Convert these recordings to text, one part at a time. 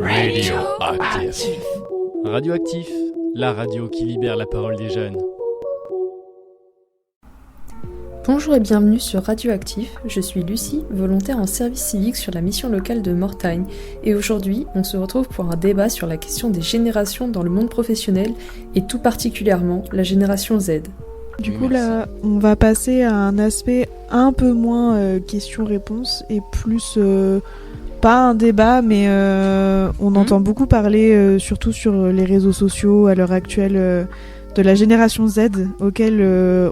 Radioactif. Radioactif, la radio qui libère la parole des jeunes. Bonjour et bienvenue sur Radioactif, je suis Lucie, volontaire en service civique sur la mission locale de Mortagne, et aujourd'hui on se retrouve pour un débat sur la question des générations dans le monde professionnel, et tout particulièrement la génération Z. Du coup là, on va passer à un aspect un peu moins question-réponse, et plus, pas un débat, mais on entend beaucoup parler, surtout sur les réseaux sociaux à l'heure actuelle, de la génération Z, auquel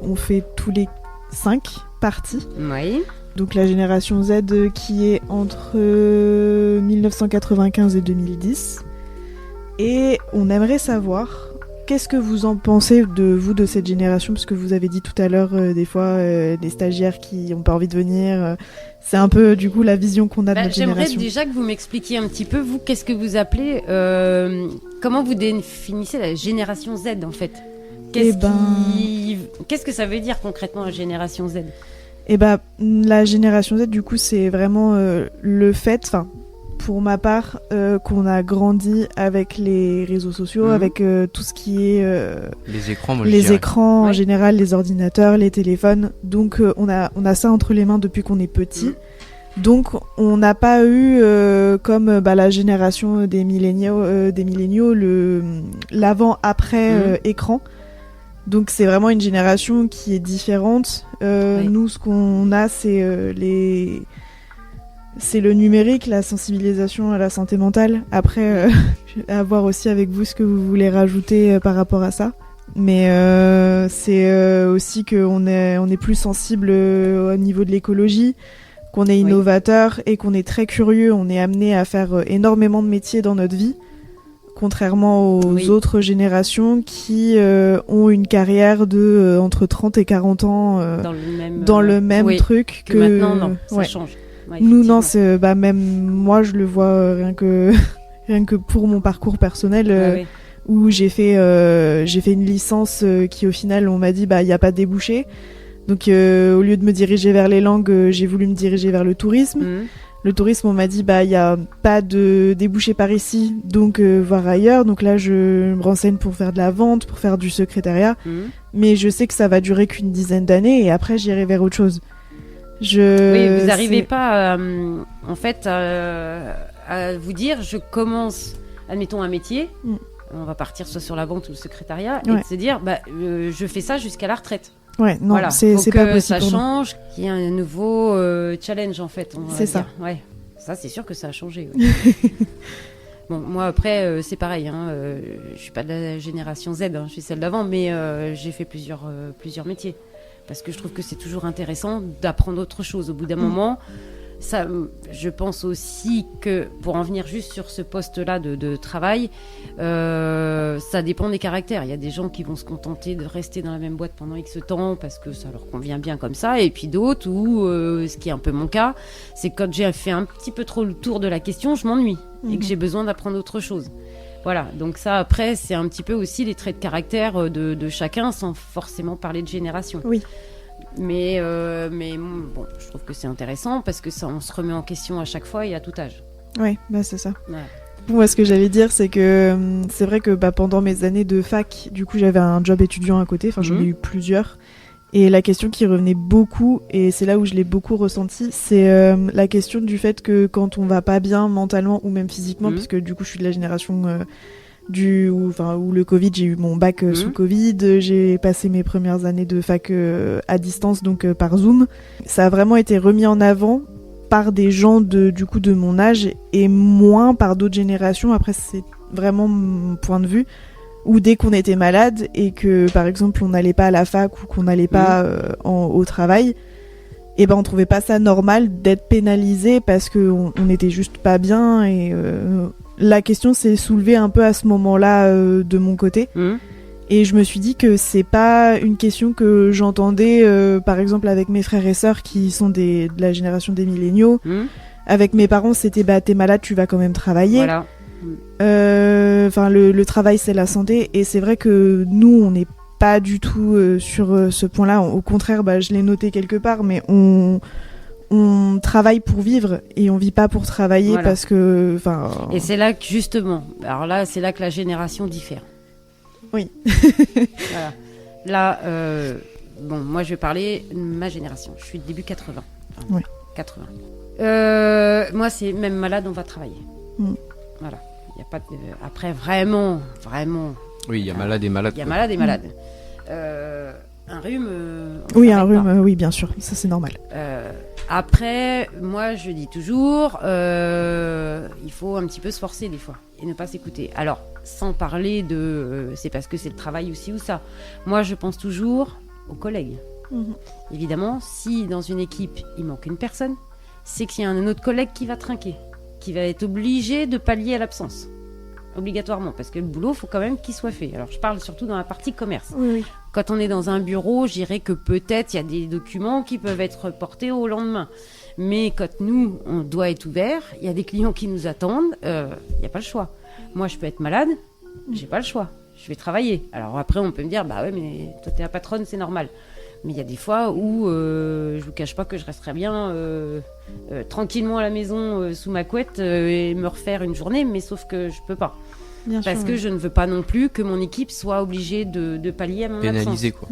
on fait tous les 5 parties. Oui. Donc la génération Z qui est entre 1995 et 2010. Et on aimerait savoir, qu'est-ce que vous en pensez de cette génération, parce que vous avez dit tout à l'heure, des fois, des stagiaires qui n'ont pas envie de venir. C'est un peu, du coup, la vision qu'on a de notre génération. J'aimerais déjà que vous m'expliquiez un petit peu, vous, qu'est-ce que vous appelez, comment vous définissez la génération Z, en fait ? Qu'est-ce que ça veut dire concrètement la génération Z ? La génération Z, du coup, c'est vraiment le fait, pour ma part, qu'on a grandi avec les réseaux sociaux, avec tout ce qui est les écrans, en général, les ordinateurs, les téléphones. Donc on a ça entre les mains depuis qu'on est petit. Donc on n'a pas eu comme la génération des milléniaux, l'avant-après écran. Donc c'est vraiment une génération qui est différente. Nous, ce qu'on a, c'est le numérique, la sensibilisation à la santé mentale. Après, à voir aussi avec vous ce que vous voulez rajouter par rapport à ça. Mais c'est aussi qu'on est plus sensible au niveau de l'écologie, qu'on est innovateur et qu'on est très curieux. On est amené à faire énormément de métiers dans notre vie, contrairement aux autres générations qui ont une carrière de entre 30 et 40 ans dans le même truc. Que maintenant, non, ça change. Ouais, nous, non, c'est, même moi, je le vois rien que pour mon parcours personnel, où j'ai fait une licence qui, au final, on m'a dit, il n'y a pas de débouché. Donc, au lieu de me diriger vers les langues, j'ai voulu me diriger vers le tourisme. Le tourisme, on m'a dit, il n'y a pas de débouché par ici, donc voir ailleurs. Donc là, je me renseigne pour faire de la vente, pour faire du secrétariat. Mais je sais que ça va durer qu'une dizaine d'années et après, j'irai vers autre chose. Vous n'arrivez pas, en fait, à vous dire, je commence, admettons, un métier. On va partir soit sur la vente ou le secrétariat, et de se dire, je fais ça jusqu'à la retraite. Ouais, non, c'est pas possible. Ça change, qu'il y a un nouveau challenge, en fait. C'est ça. Ouais, ça, c'est sûr que ça a changé. Ouais. Bon, moi, après, c'est pareil. Je suis pas de la génération Z, je suis celle d'avant, mais j'ai fait plusieurs métiers. Parce que je trouve que c'est toujours intéressant d'apprendre autre chose. Au bout d'un moment, ça, je pense aussi que, pour en venir juste sur ce poste-là de travail, ça dépend des caractères. Il y a des gens qui vont se contenter de rester dans la même boîte pendant X temps parce que ça leur convient bien comme ça. Et puis d'autres où, ce qui est un peu mon cas, c'est que quand j'ai fait un petit peu trop le tour de la question, je m'ennuie et que j'ai besoin d'apprendre autre chose. Voilà, donc ça, après, c'est un petit peu aussi les traits de caractère de chacun, sans forcément parler de génération. Oui. Mais bon, je trouve que c'est intéressant parce que ça, on se remet en question à chaque fois et à tout âge. Oui, c'est ça. Ouais. Moi, ce que j'allais dire, c'est que c'est vrai que pendant mes années de fac, du coup, j'avais un job étudiant à côté, j'en ai eu plusieurs. Et la question qui revenait beaucoup, et c'est là où je l'ai beaucoup ressenti, c'est la question du fait que quand on va pas bien mentalement ou même physiquement, parce que du coup je suis de la génération où le Covid, j'ai eu mon bac sous Covid, j'ai passé mes premières années de fac à distance, donc par Zoom. Ça a vraiment été remis en avant par des gens de mon âge et moins par d'autres générations. Après, c'est vraiment mon point de vue. Ou dès qu'on était malade et que, par exemple, on n'allait pas à la fac ou qu'on n'allait pas au travail, on trouvait pas ça normal d'être pénalisé parce qu'on n'était juste pas bien. Et la question s'est soulevée un peu à ce moment-là de mon côté. Et je me suis dit que c'est pas une question que j'entendais, par exemple, avec mes frères et sœurs qui sont de la génération des milléniaux. Avec mes parents, c'était t'es malade, tu vas quand même travailler. Voilà. Le travail, c'est la santé, et c'est vrai que nous, on n'est pas du tout sur ce point-là. Au contraire, je l'ai noté quelque part, mais on on travaille pour vivre et on vit pas pour travailler parce que... Et c'est là que justement, alors là, c'est là que la génération diffère. Oui. Voilà. Là, moi je vais parler de ma génération. Je suis de début 80. Oui. 80. Moi, c'est même malade, on va travailler. Voilà. Il y a pas de... Après, vraiment... Oui, il y a malade et malade. Il y a malade et malade. Un rhume... oui, un rhume, oui, bien sûr. Ça, c'est normal. Après, moi, je dis toujours, il faut un petit peu se forcer des fois et ne pas s'écouter. Alors, sans parler de... c'est parce que c'est le travail aussi ou ça. Moi, je pense toujours aux collègues. Évidemment, si dans une équipe, il manque une personne, c'est qu'il y a un autre collègue qui va trinquer, qui va être obligé de pallier à l'absence. Obligatoirement, parce que le boulot, il faut quand même qu'il soit fait. Alors, je parle surtout dans la partie commerce. Oui. Quand on est dans un bureau, je dirais que peut-être il y a des documents qui peuvent être portés au lendemain. Mais quand nous, on doit être ouvert, il y a des clients qui nous attendent, il n'y a pas le choix. Moi, je peux être malade, j'ai pas le choix. Je vais travailler. Alors après, on peut me dire, bah ouais, mais toi, t'es la patronne, c'est normal. Mais il y a des fois où je vous cache pas que je resterais bien tranquillement à la maison sous ma couette et me refaire une journée, mais sauf que je peux pas. Parce que je ne veux pas non plus que mon équipe soit obligée de pallier à mon absence. Pénaliser, quoi.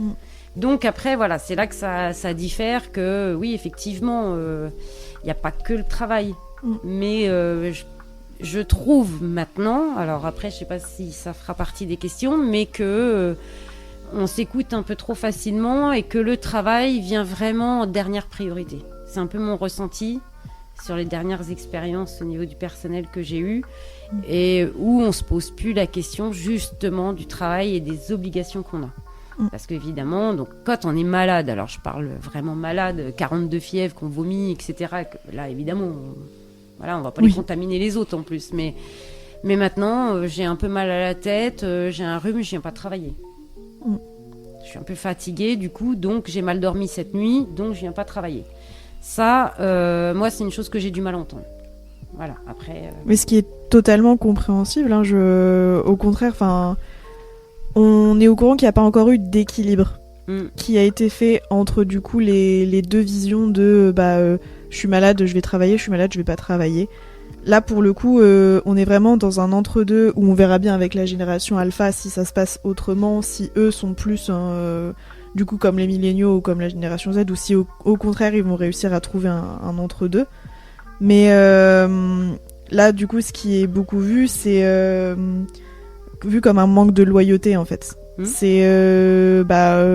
Donc après, voilà, c'est là que ça diffère, que oui, effectivement, il n'y a pas que le travail. Mais je trouve maintenant, alors après, je ne sais pas si ça fera partie des questions, mais que on s'écoute un peu trop facilement et que le travail vient vraiment en dernière priorité. C'est un peu mon ressenti sur les dernières expériences au niveau du personnel que j'ai eu et où on se pose plus la question justement du travail et des obligations qu'on a. Parce qu'évidemment, donc, quand on est malade, alors je parle vraiment malade, 42 fièvres, qu'on vomit, etc., là évidemment, on va pas les contaminer les autres en plus, mais maintenant, j'ai un peu mal à la tête, j'ai un rhume, je viens pas travailler. Je suis un peu fatiguée du coup, donc j'ai mal dormi cette nuit, donc je viens pas travailler. Ça, moi, c'est une chose que j'ai du mal à entendre. Voilà, après... Mais ce qui est totalement compréhensible, hein, au contraire, on est au courant qu'il n'y a pas encore eu d'équilibre qui a été fait entre du coup les deux visions de je suis malade, je vais travailler, je suis malade, je vais pas travailler. Là, pour le coup, on est vraiment dans un entre-deux où on verra bien avec la génération alpha si ça se passe autrement, si eux sont plus du coup comme les milléniaux ou comme la génération Z, ou si au contraire ils vont réussir à trouver un entre-deux. Mais là, du coup, ce qui est beaucoup vu, c'est vu comme un manque de loyauté en fait. C'est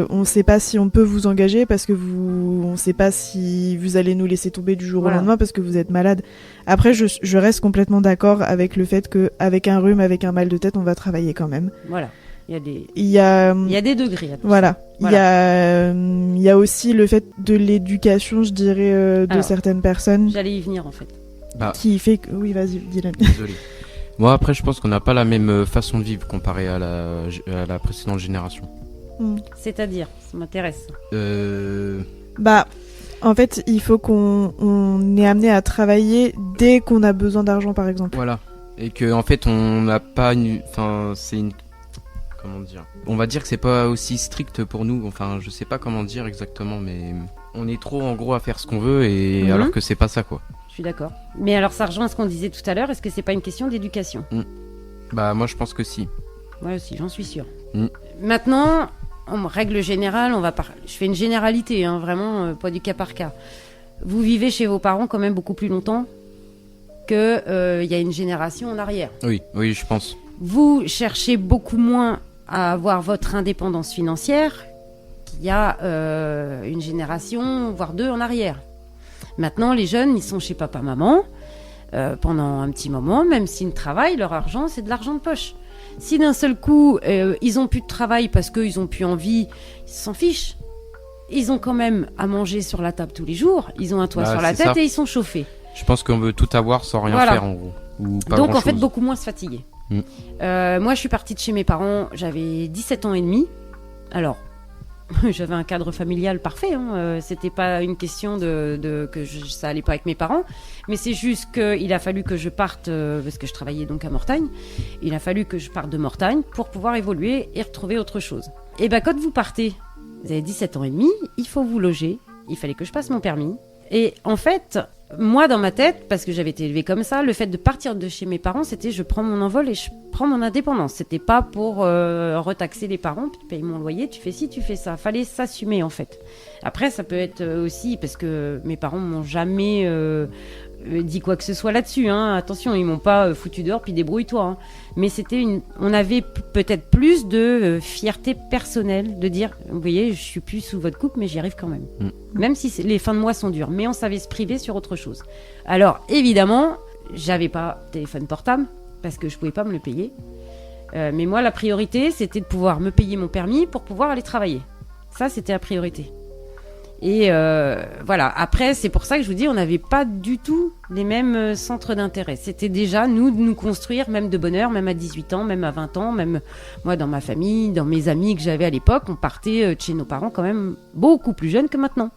on sait pas si on peut vous engager parce que on sait pas si vous allez nous laisser tomber du jour au lendemain parce que vous êtes malade. Après, je reste complètement d'accord avec le fait que avec un rhume, avec un mal de tête, on va travailler quand même. Voilà. Il y a des degrés. Voilà. Il y a aussi le fait de l'éducation, je dirais, de certaines personnes. J'allais y venir en fait. Qui fait que... Oui, vas-y, Dylan. Désolé. Moi, après, je pense qu'on n'a pas la même façon de vivre comparée à la précédente génération. C'est-à-dire, ça m'intéresse. En fait, il faut qu'on est amené à travailler dès qu'on a besoin d'argent, par exemple. Voilà. Et que, en fait, on n'a pas une... c'est une... Comment dire ? On va dire que c'est pas aussi strict pour nous. Enfin, je sais pas comment dire exactement, mais on est trop, en gros, à faire ce qu'on veut, et alors que c'est pas ça, quoi. Je suis d'accord. Mais alors, ça rejoint ce qu'on disait tout à l'heure. Est-ce que c'est pas une question d'éducation ? Moi, je pense que si. Moi aussi, j'en suis sûre. Maintenant, en règle générale, je fais une généralité, hein, vraiment, pas du cas par cas. Vous vivez chez vos parents quand même beaucoup plus longtemps qu'il y a une génération en arrière. Oui, je pense. Vous cherchez beaucoup moins à avoir votre indépendance financière qu'il y a une génération, voire deux en arrière. Maintenant, les jeunes, ils sont chez papa-maman pendant un petit moment, même s'ils ne travaillent, leur argent, c'est de l'argent de poche. Si d'un seul coup, ils n'ont plus de travail parce qu'ils n'ont plus envie, ils s'en fichent. Ils ont quand même à manger sur la table tous les jours, ils ont un toit sur la tête et ils sont chauffés. Je pense qu'on veut tout avoir sans rien faire, en gros. Ou pas donc, grand-chose. En fait, beaucoup moins se fatiguer. Moi, je suis partie de chez mes parents, j'avais 17 ans et demi. Alors, j'avais un cadre familial parfait, hein. C'était pas une question ça allait pas avec mes parents, mais c'est juste qu'il a fallu que je parte, parce que je travaillais donc à Mortagne, il a fallu que je parte de Mortagne pour pouvoir évoluer et retrouver autre chose. Et quand vous partez, vous avez 17 ans et demi, il faut vous loger, il fallait que je passe mon permis, Et en fait, moi, dans ma tête, parce que j'avais été élevée comme ça, le fait de partir de chez mes parents, c'était je prends mon envol et je prends mon indépendance. C'était pas pour retaxer les parents, tu payes mon loyer, tu fais ci, tu fais ça. Fallait s'assumer, en fait. Après, ça peut être aussi parce que mes parents m'ont jamais dit quoi que ce soit là-dessus. Hein. Attention, ils m'ont pas foutu dehors puis débrouille-toi. Hein. Mais on avait peut-être plus de fierté personnelle de dire, vous voyez, je suis plus sous votre coupe, mais j'y arrive quand même. Même si les fins de mois sont dures. Mais on savait se priver sur autre chose. Alors, évidemment, j'avais pas téléphone portable parce que je pouvais pas me le payer. Mais moi, la priorité, c'était de pouvoir me payer mon permis pour pouvoir aller travailler. Ça, c'était la priorité. Et voilà, après, c'est pour ça que je vous dis, on n'avait pas du tout les mêmes centres d'intérêt. C'était déjà, nous, de nous construire, même de bonne heure, même à 18 ans, même à 20 ans, même moi, dans ma famille, dans mes amis que j'avais à l'époque, on partait de chez nos parents quand même beaucoup plus jeunes que maintenant.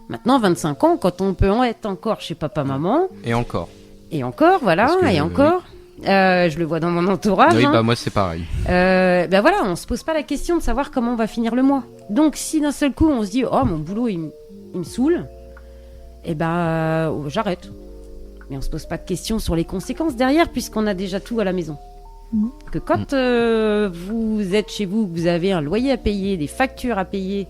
Maintenant, 25 ans, quand on peut en être encore chez papa-maman. Et encore. Et encore, voilà, et encore. Je le vois dans mon entourage. Oui, hein. bah moi c'est pareil. Ben voilà, on se pose pas la question de savoir comment on va finir le mois. Donc si d'un seul coup on se dit oh mon boulot il me saoule, et ben j'arrête. Mais on se pose pas de questions sur les conséquences derrière puisqu'on a déjà tout à la maison. Que quand vous êtes chez vous, que vous avez un loyer à payer, des factures à payer,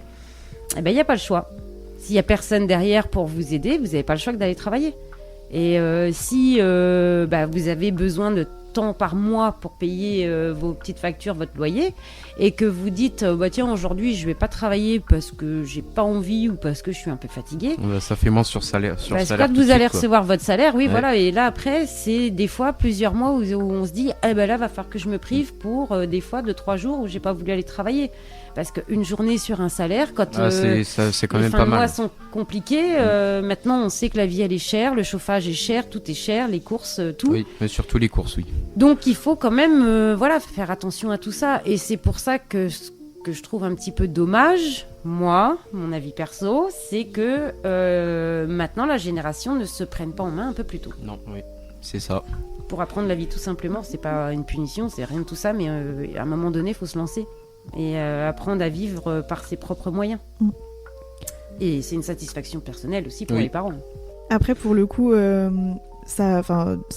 et ben il y a pas le choix. S'il y a personne derrière pour vous aider, vous avez pas le choix que d'aller travailler. Et si vous avez besoin de temps par mois pour payer vos petites factures, votre loyer, et que vous dites tiens aujourd'hui je vais pas travailler parce que j'ai pas envie ou parce que je suis un peu fatiguée, ça fait moins sur salaire. Quand vous allez recevoir votre salaire, oui, voilà, et là après c'est des fois plusieurs mois où on se dit là va falloir que je me prive pour des fois 2-3 jours où j'ai pas voulu aller travailler. Parce qu'une journée sur un salaire, quand c'est quand les même fins pas de mois mal. sont compliquées, maintenant on sait que la vie elle est chère, le chauffage est cher, tout est cher, les courses, tout. Oui, mais surtout les courses, oui. Donc il faut quand même faire attention à tout ça. Et c'est pour ça que ce que je trouve un petit peu dommage, moi, mon avis perso, c'est que maintenant la génération ne se prenne pas en main un peu plus tôt. Non, oui, c'est ça. Pour apprendre la vie tout simplement, c'est pas une punition, c'est rien de tout ça, mais à un moment donné, il faut se lancer. Et apprendre à vivre par ses propres moyens. Et c'est une satisfaction personnelle aussi pour les parents. Après, pour le coup, ça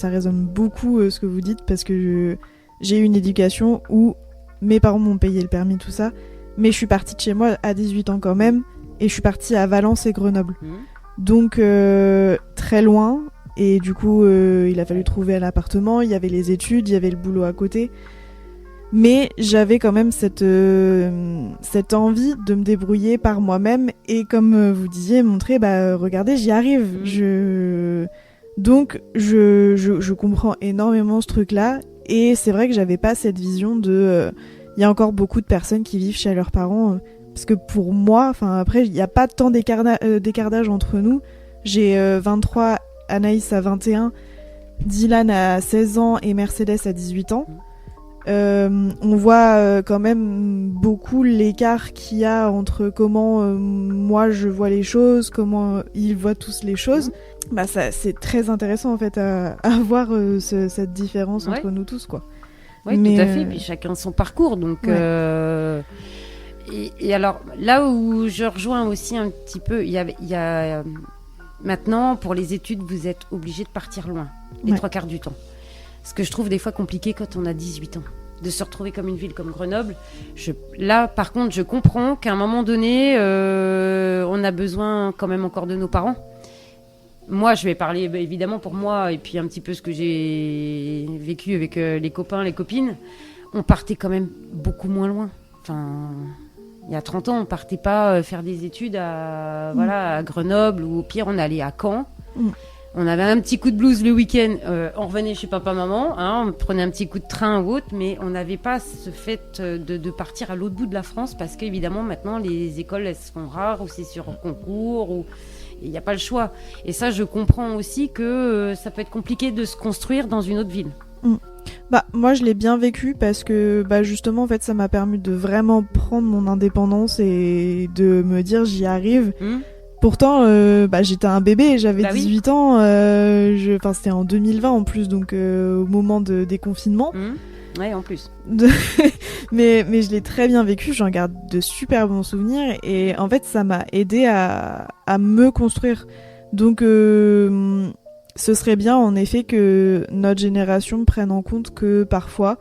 résonne beaucoup ce que vous dites, parce que j'ai eu une éducation où mes parents m'ont payé le permis, tout ça, mais je suis partie de chez moi à 18 ans quand même, et je suis partie à Valence et Grenoble. Donc, très loin, et du coup, il a fallu trouver un appartement, il y avait les études, il y avait le boulot à côté. Mais j'avais quand même cette envie de me débrouiller par moi-même et comme vous disiez, montrer, regardez, j'y arrive. Donc je comprends énormément ce truc-là et c'est vrai que j'avais pas cette vision de... Il y a encore beaucoup de personnes qui vivent chez leurs parents parce que pour moi, après, il n'y a pas tant d'écartage entre nous. J'ai 23, Anaïs a 21, Dylan a 16 ans et Mercedes a 18 ans. On voit quand même beaucoup l'écart qu'il y a entre comment moi je vois les choses, comment ils voient tous les choses. C'est très intéressant en fait à voir cette différence entre nous tous, quoi. Oui, tout à fait. Puis chacun son parcours, donc. Et alors là où je rejoins aussi un petit peu, il y a maintenant pour les études vous êtes obligé de partir loin, les 3/4 du temps. Ce que je trouve des fois compliqué quand on a 18 ans. De se retrouver comme une ville comme Grenoble. Là, par contre, je comprends qu'à un moment donné, on a besoin quand même encore de nos parents. Moi, je vais parler évidemment pour moi et puis un petit peu ce que j'ai vécu avec les copains, les copines. On partait quand même beaucoup moins loin. Enfin, il y a 30 ans, on partait pas faire des études à Grenoble ou au pire, on allait à Caen. On avait un petit coup de blues le week-end, on revenait chez papa-maman, on prenait un petit coup de train ou autre, mais on n'avait pas ce fait de partir à l'autre bout de la France parce qu'évidemment maintenant les écoles elles sont rares ou c'est sur concours ou il n'y a pas le choix. Et ça je comprends aussi que ça peut être compliqué de se construire dans une autre ville. Moi je l'ai bien vécu parce que justement en fait ça m'a permis de vraiment prendre mon indépendance et de me dire j'y arrive. Pourtant, j'étais un bébé, j'avais 18 ans, c'était en 2020 en plus, donc au moment des confinements. Ouais, en plus. mais je l'ai très bien vécu, j'en garde de super bons souvenirs et en fait ça m'a aidé à me construire. Donc ce serait bien en effet que notre génération prenne en compte que parfois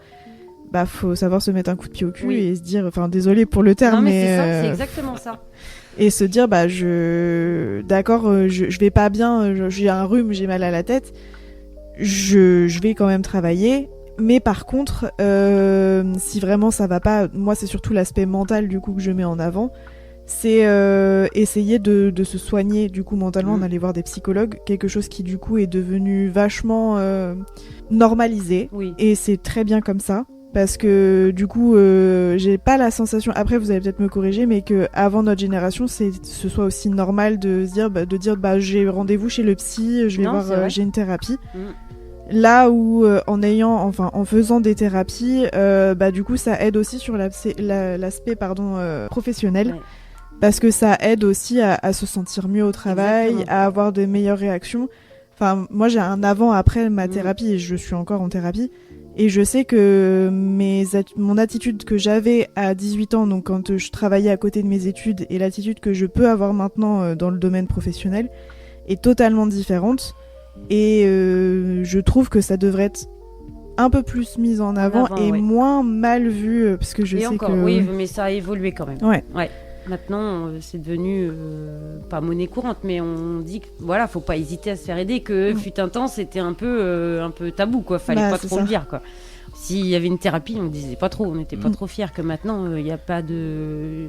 faut savoir se mettre un coup de pied au cul et se dire, enfin désolé pour le terme, non, mais c'est ça, c'est exactement ça. Et se dire je vais pas bien, j'ai un rhume, j'ai mal à la tête, je vais quand même travailler. Mais par contre, si vraiment ça va pas, moi c'est surtout l'aspect mental du coup que je mets en avant, c'est essayer de se soigner du coup mentalement, d'aller voir des psychologues, quelque chose qui du coup est devenu vachement normalisé, et c'est très bien comme ça, parce que du coup j'ai pas la sensation, après vous allez peut-être me corriger, mais que avant notre génération ce soit aussi normal de se dire j'ai rendez-vous chez le psy, je vais voir, j'ai une thérapie. Là où en faisant des thérapies, du coup ça aide aussi sur l'aspect professionnel, parce que ça aide aussi à se sentir mieux au travail, à avoir de meilleures réactions. Enfin, moi j'ai un avant-après ma thérapie, et je suis encore en thérapie, et je sais que mon attitude que j'avais à 18 ans, donc quand je travaillais à côté de mes études, et l'attitude que je peux avoir maintenant dans le domaine professionnel est totalement différente. Et je trouve que ça devrait être un peu plus mis en avant et moins mal vu, parce que je sais encore, que... Oui, mais ça a évolué quand même. Ouais. Maintenant, c'est devenu pas monnaie courante, mais on dit que voilà, faut pas hésiter à se faire aider, que fut un temps, c'était un peu tabou, quoi. Fallait pas trop le dire, quoi. S'il y avait une thérapie, on disait pas trop, on n'était pas trop fiers. Que maintenant, il y a pas de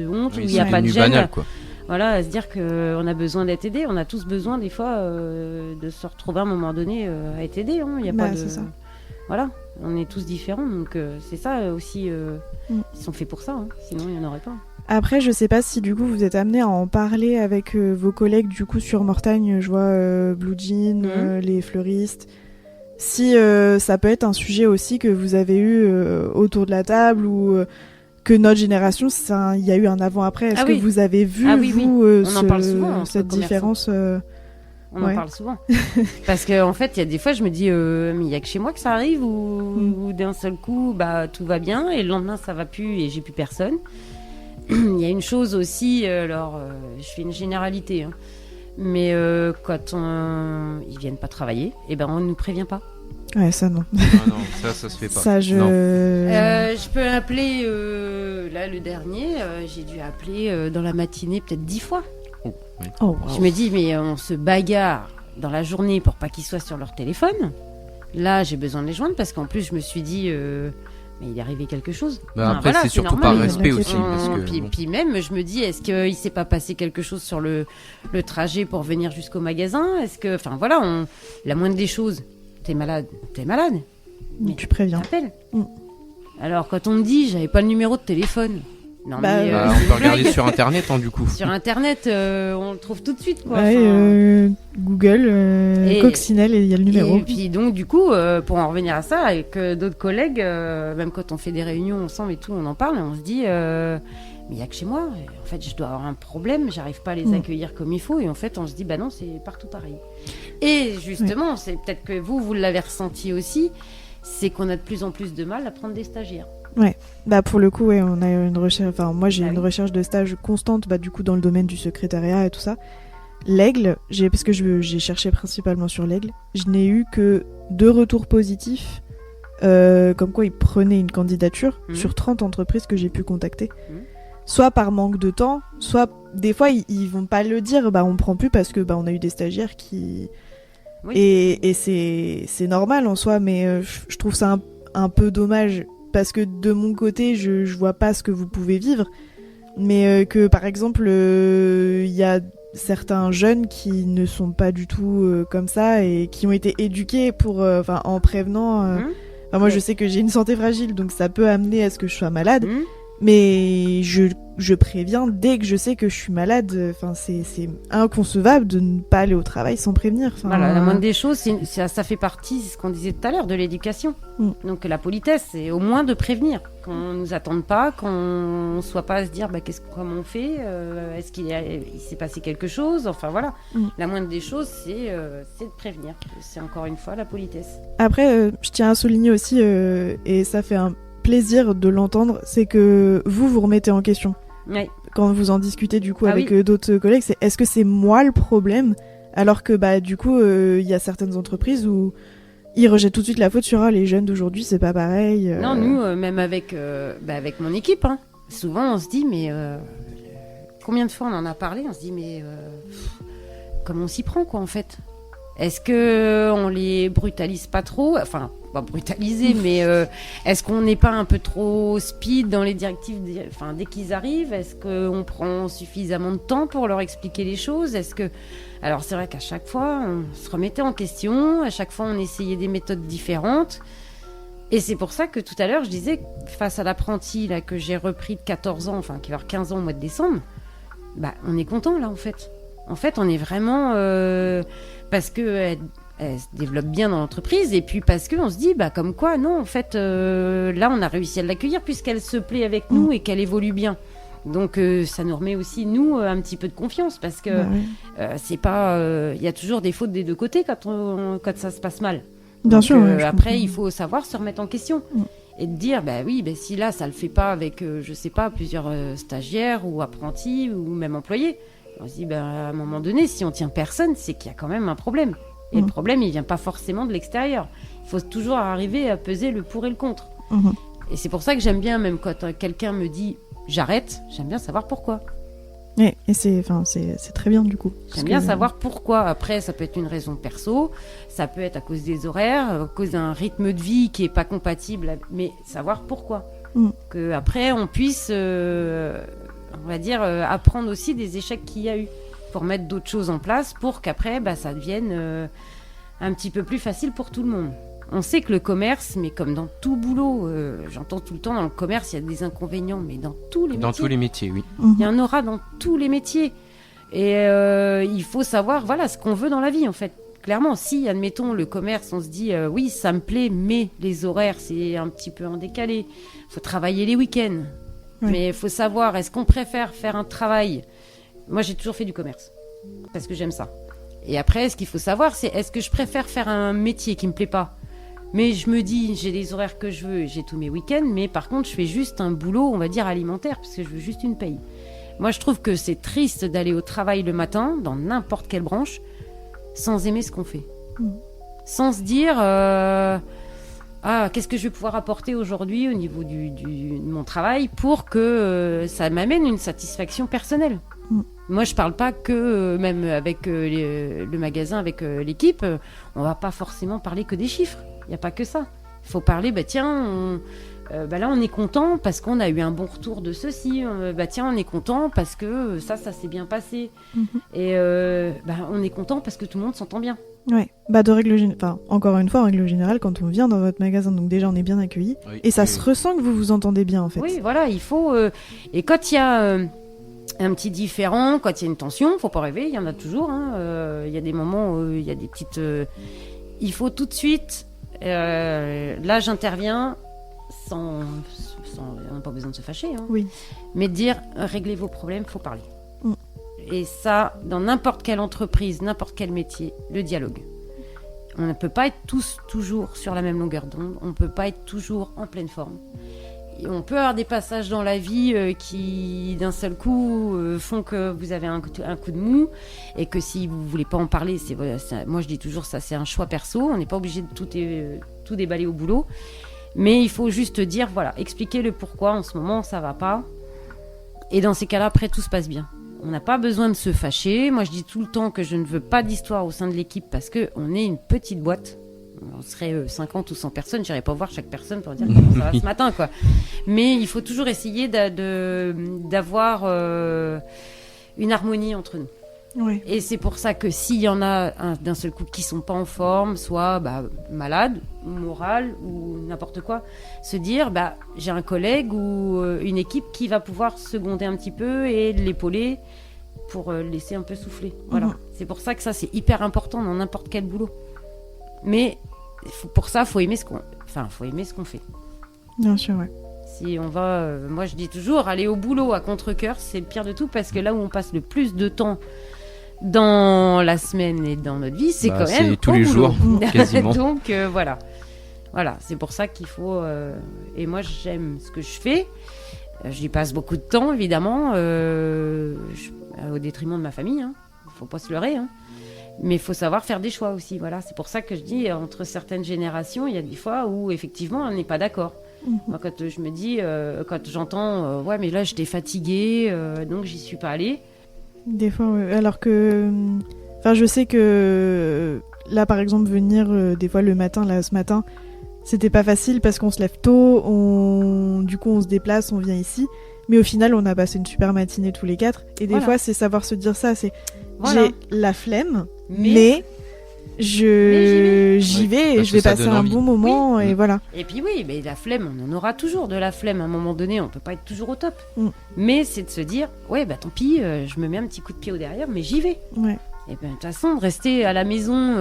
honte, il y a pas de gêne. Banal, quoi. Voilà, à se dire qu'on a besoin d'être aidé. On a tous besoin, des fois, de se retrouver à un moment donné à être aidé. Il y a pas de... c'est ça. Voilà, on est tous différents. Donc, c'est ça aussi. Ils sont faits pour ça. Sinon, il n'y en aurait pas. Après, je sais pas si du coup vous êtes amené à en parler avec vos collègues du coup sur Mortagne. Je vois Blue Jean, les fleuristes. Si ça peut être un sujet aussi que vous avez eu autour de la table, ou... que notre génération, il y a eu un avant-après. Est-ce que vous avez vu, on en parle souvent, cette différence On en parle souvent. Parce qu'en fait, il y a des fois, je me dis, mais il n'y a que chez moi que ça arrive, ou d'un seul coup, tout va bien, et le lendemain, ça va plus, et j'ai plus personne. Il y a une chose aussi, alors, je fais une généralité, mais quand ils viennent pas travailler, on ne nous prévient pas. Ouais, ça non. Non, ça se fait pas. Ça, je peux appeler, là, le dernier, j'ai dû appeler dans la matinée peut-être 10 fois. Oh, oui. Wow. Je me dis, mais on se bagarre dans la journée pour pas qu'ils soient sur leur téléphone. Là, j'ai besoin de les joindre, parce qu'en plus, je me suis dit, mais il est arrivé quelque chose. Après, c'est surtout normal, par respect aussi. Parce que, puis même, je me dis, est-ce qu'il s'est pas passé quelque chose sur le trajet pour venir jusqu'au magasin ? Est-ce que, enfin voilà, la moindre des choses. T'es malade. Mais tu préviens. T'appelles. Alors, quand on me dit, j'avais pas le numéro de téléphone. Non, on peut regarder sur Internet, du coup. Sur Internet, on le trouve tout de suite, quoi. Ouais, Google, Coccinelle, et il y a le numéro. Et puis donc, du coup, pour en revenir à ça, avec d'autres collègues, même quand on fait des réunions ensemble et tout, on en parle, et on se dit, mais il n'y a que chez moi. En fait, je dois avoir un problème, j'arrive pas à les accueillir comme il faut. Et en fait, on se dit, non, c'est partout pareil. Et justement, c'est peut-être que vous l'avez ressenti aussi, c'est qu'on a de plus en plus de mal à prendre des stagiaires. Ouais, pour le coup, on a une recherche. Enfin, moi, j'ai une recherche de stage constante, du coup, dans le domaine du secrétariat et tout ça. L'Aigle, parce que j'ai cherché principalement sur l'Aigle, je n'ai eu que 2 retours positifs, comme quoi ils prenaient une candidature sur 30 entreprises que j'ai pu contacter. Soit par manque de temps, soit des fois ils vont pas le dire, on prend plus parce que on a eu des stagiaires qui... Oui. Et c'est normal en soi, mais je trouve ça un peu dommage, parce que de mon côté, je vois pas ce que vous pouvez vivre, mais que par exemple, il y a certains jeunes qui ne sont pas du tout comme ça, et qui ont été éduqués pour, en prévenant... moi, je sais que j'ai une santé fragile, donc ça peut amener à ce que je sois malade, mais je préviens dès que je sais que je suis malade. C'est inconcevable de ne pas aller au travail sans prévenir. Voilà, la moindre des choses, ça fait partie, c'est ce qu'on disait tout à l'heure, de l'éducation. Donc la politesse, c'est au moins de prévenir, qu'on nous attende pas, qu'on ne soit pas à se dire comment on fait, est-ce qu'il s'est passé quelque chose, enfin voilà. La moindre des choses, c'est de prévenir. C'est encore une fois la politesse. Après, je tiens à souligner aussi, et ça fait un plaisir de l'entendre, c'est que vous remettez en question. Oui. Quand vous en discutez du coup avec d'autres collègues, est-ce que c'est moi le problème Alors que du coup, il y a certaines entreprises où ils rejettent tout de suite la faute sur les jeunes d'aujourd'hui, c'est pas pareil. Non, nous, même avec mon équipe, hein, souvent on se dit, mais combien de fois on en a parlé, on se dit, mais comment on s'y prend, quoi, en fait? Est-ce qu'on les brutalise pas trop? Enfin, pas brutaliser, mais est-ce qu'on n'est pas un peu trop speed dans les directives dès qu'ils arrivent? Est-ce qu'on prend suffisamment de temps pour leur expliquer les choses? Alors c'est vrai qu'à chaque fois, on se remettait en question, à chaque fois on essayait des méthodes différentes. Et c'est pour ça que tout à l'heure, je disais, face à l'apprenti là, que j'ai repris de 14 ans, enfin qui va avoir 15 ans au mois de décembre, on est content là en fait. En fait, on est vraiment... parce qu'elle se développe bien dans l'entreprise, et puis parce qu'on se dit, comme quoi, non, en fait, là, on a réussi à l'accueillir puisqu'elle se plaît avec nous et qu'elle évolue bien. Donc, ça nous remet aussi, nous, un petit peu de confiance, parce que c'est pas... Il y a toujours des fautes des deux côtés quand ça se passe mal. Bien sûr. Après, il faut savoir se remettre en question. Et de dire, si là, ça le fait pas avec, je sais pas, plusieurs stagiaires ou apprentis ou même employés, on se dit, à un moment donné, si on tient personne, c'est qu'il y a quand même un problème. Et le problème, il vient pas forcément de l'extérieur. Il faut toujours arriver à peser le pour et le contre. Et c'est pour ça que j'aime bien, même quand quelqu'un me dit j'arrête, j'aime bien savoir pourquoi. Et c'est très bien du coup. J'aime bien savoir pourquoi. Après, ça peut être une raison perso, ça peut être à cause des horaires, à cause d'un rythme de vie qui est pas compatible, mais savoir pourquoi. Que après, on puisse... on va dire, apprendre aussi des échecs qu'il y a eu pour mettre d'autres choses en place pour qu'après, ça devienne un petit peu plus facile pour tout le monde. On sait que le commerce, mais comme dans tout boulot, j'entends tout le temps dans le commerce, il y a des inconvénients, mais dans tous les métiers. Dans tous les métiers, oui. Il y en aura dans tous les métiers. Et il faut savoir, ce qu'on veut dans la vie, en fait. Clairement, si, admettons, le commerce, on se dit, oui, ça me plaît, mais les horaires, c'est un petit peu en décalé. Il faut travailler les week-ends. Oui. Mais il faut savoir, est-ce qu'on préfère faire un travail... Moi, j'ai toujours fait du commerce, parce que j'aime ça. Et après, ce qu'il faut savoir, c'est est-ce que je préfère faire un métier qui ne me plaît pas, mais je me dis, j'ai les horaires que je veux, j'ai tous mes week-ends, mais par contre, je fais juste un boulot, on va dire, alimentaire, parce que je veux juste une paye. Moi, je trouve que c'est triste d'aller au travail le matin, dans n'importe quelle branche, sans aimer ce qu'on fait. Sans se dire... qu'est-ce que je vais pouvoir apporter aujourd'hui au niveau de mon travail pour que ça m'amène une satisfaction personnelle. Moi, je parle pas que, même avec le magasin, avec l'équipe, on va pas forcément parler que des chiffres. Il n'y a pas que ça. Il faut parler, là, on est content parce qu'on a eu un bon retour de ceci. On est content parce que ça s'est bien passé. Et on est content parce que tout le monde s'entend bien. Ouais, encore une fois, en règle générale, quand on vient dans votre magasin, donc déjà on est bien accueilli, et ça se ressent que vous vous entendez bien en fait. Oui, voilà, il faut. Et quand il y a un petit différend, quand il y a une tension, faut pas rêver, il y en a toujours. Il y a des moments où il y a des petites. Il faut tout de suite. Là, j'interviens sans. On n'a pas besoin de se fâcher. Oui. Mais de dire réglez vos problèmes, faut parler. Et ça, dans n'importe quelle entreprise, n'importe quel métier, le dialogue. On ne peut pas être tous toujours sur la même longueur d'onde. On ne peut pas être toujours en pleine forme. Et on peut avoir des passages dans la vie qui, d'un seul coup, font que vous avez un coup de mou. Et que si vous ne voulez pas en parler, moi je dis toujours ça, c'est un choix perso. On n'est pas obligé de tout déballer au boulot. Mais il faut juste dire, expliquer le pourquoi en ce moment ça ne va pas. Et dans ces cas-là, après, tout se passe bien. On n'a pas besoin de se fâcher. Moi, je dis tout le temps que je ne veux pas d'histoire au sein de l'équipe parce qu'on est une petite boîte. On serait 50 ou 100 personnes. Je n'irais pas voir chaque personne pour dire comment ça va ce matin, quoi. Mais il faut toujours essayer d'avoir une harmonie entre nous. Ouais. Et c'est pour ça que s'il y en a d'un seul coup qui ne sont pas en forme, soit malades, ou morales, ou n'importe quoi, se dire j'ai un collègue ou une équipe qui va pouvoir seconder un petit peu et l'épauler pour laisser un peu souffler. Voilà. C'est pour ça que ça, c'est hyper important dans n'importe quel boulot. Mais pour ça, faut aimer ce qu'on fait. Bien sûr, ouais. Si on va, moi je dis toujours, aller au boulot à contre-cœur, c'est le pire de tout parce que là où on passe le plus de temps dans la semaine et dans notre vie, c'est quand même tous les jours, quasiment. Donc voilà, c'est pour ça qu'il faut. Et moi j'aime ce que je fais. J'y passe beaucoup de temps évidemment, au détriment de ma famille. Faut pas se leurrer. Mais il faut savoir faire des choix aussi. Voilà, c'est pour ça que je dis, entre certaines générations, il y a des fois où effectivement on n'est pas d'accord. Moi, quand je me dis, quand j'entends, ouais, mais là j'étais fatiguée, donc j'y suis pas allée. Des fois, ouais. Alors que, enfin, je sais que là, par exemple, venir des fois le matin, là, ce matin, c'était pas facile parce qu'on se lève tôt, du coup, on se déplace, on vient ici. Mais au final, on a passé une super matinée tous les 4. Et des fois, c'est savoir se dire ça, c'est j'ai la flemme, mais j'y vais et je vais passer un bon moment et voilà. Et puis oui, mais la flemme, on en aura toujours de la flemme. À un moment donné, on peut pas être toujours au top. Mais c'est de se dire, ouais, bah tant pis, je me mets un petit coup de pied au derrière, mais j'y vais. Ouais. Et ben de toute façon, de rester à la maison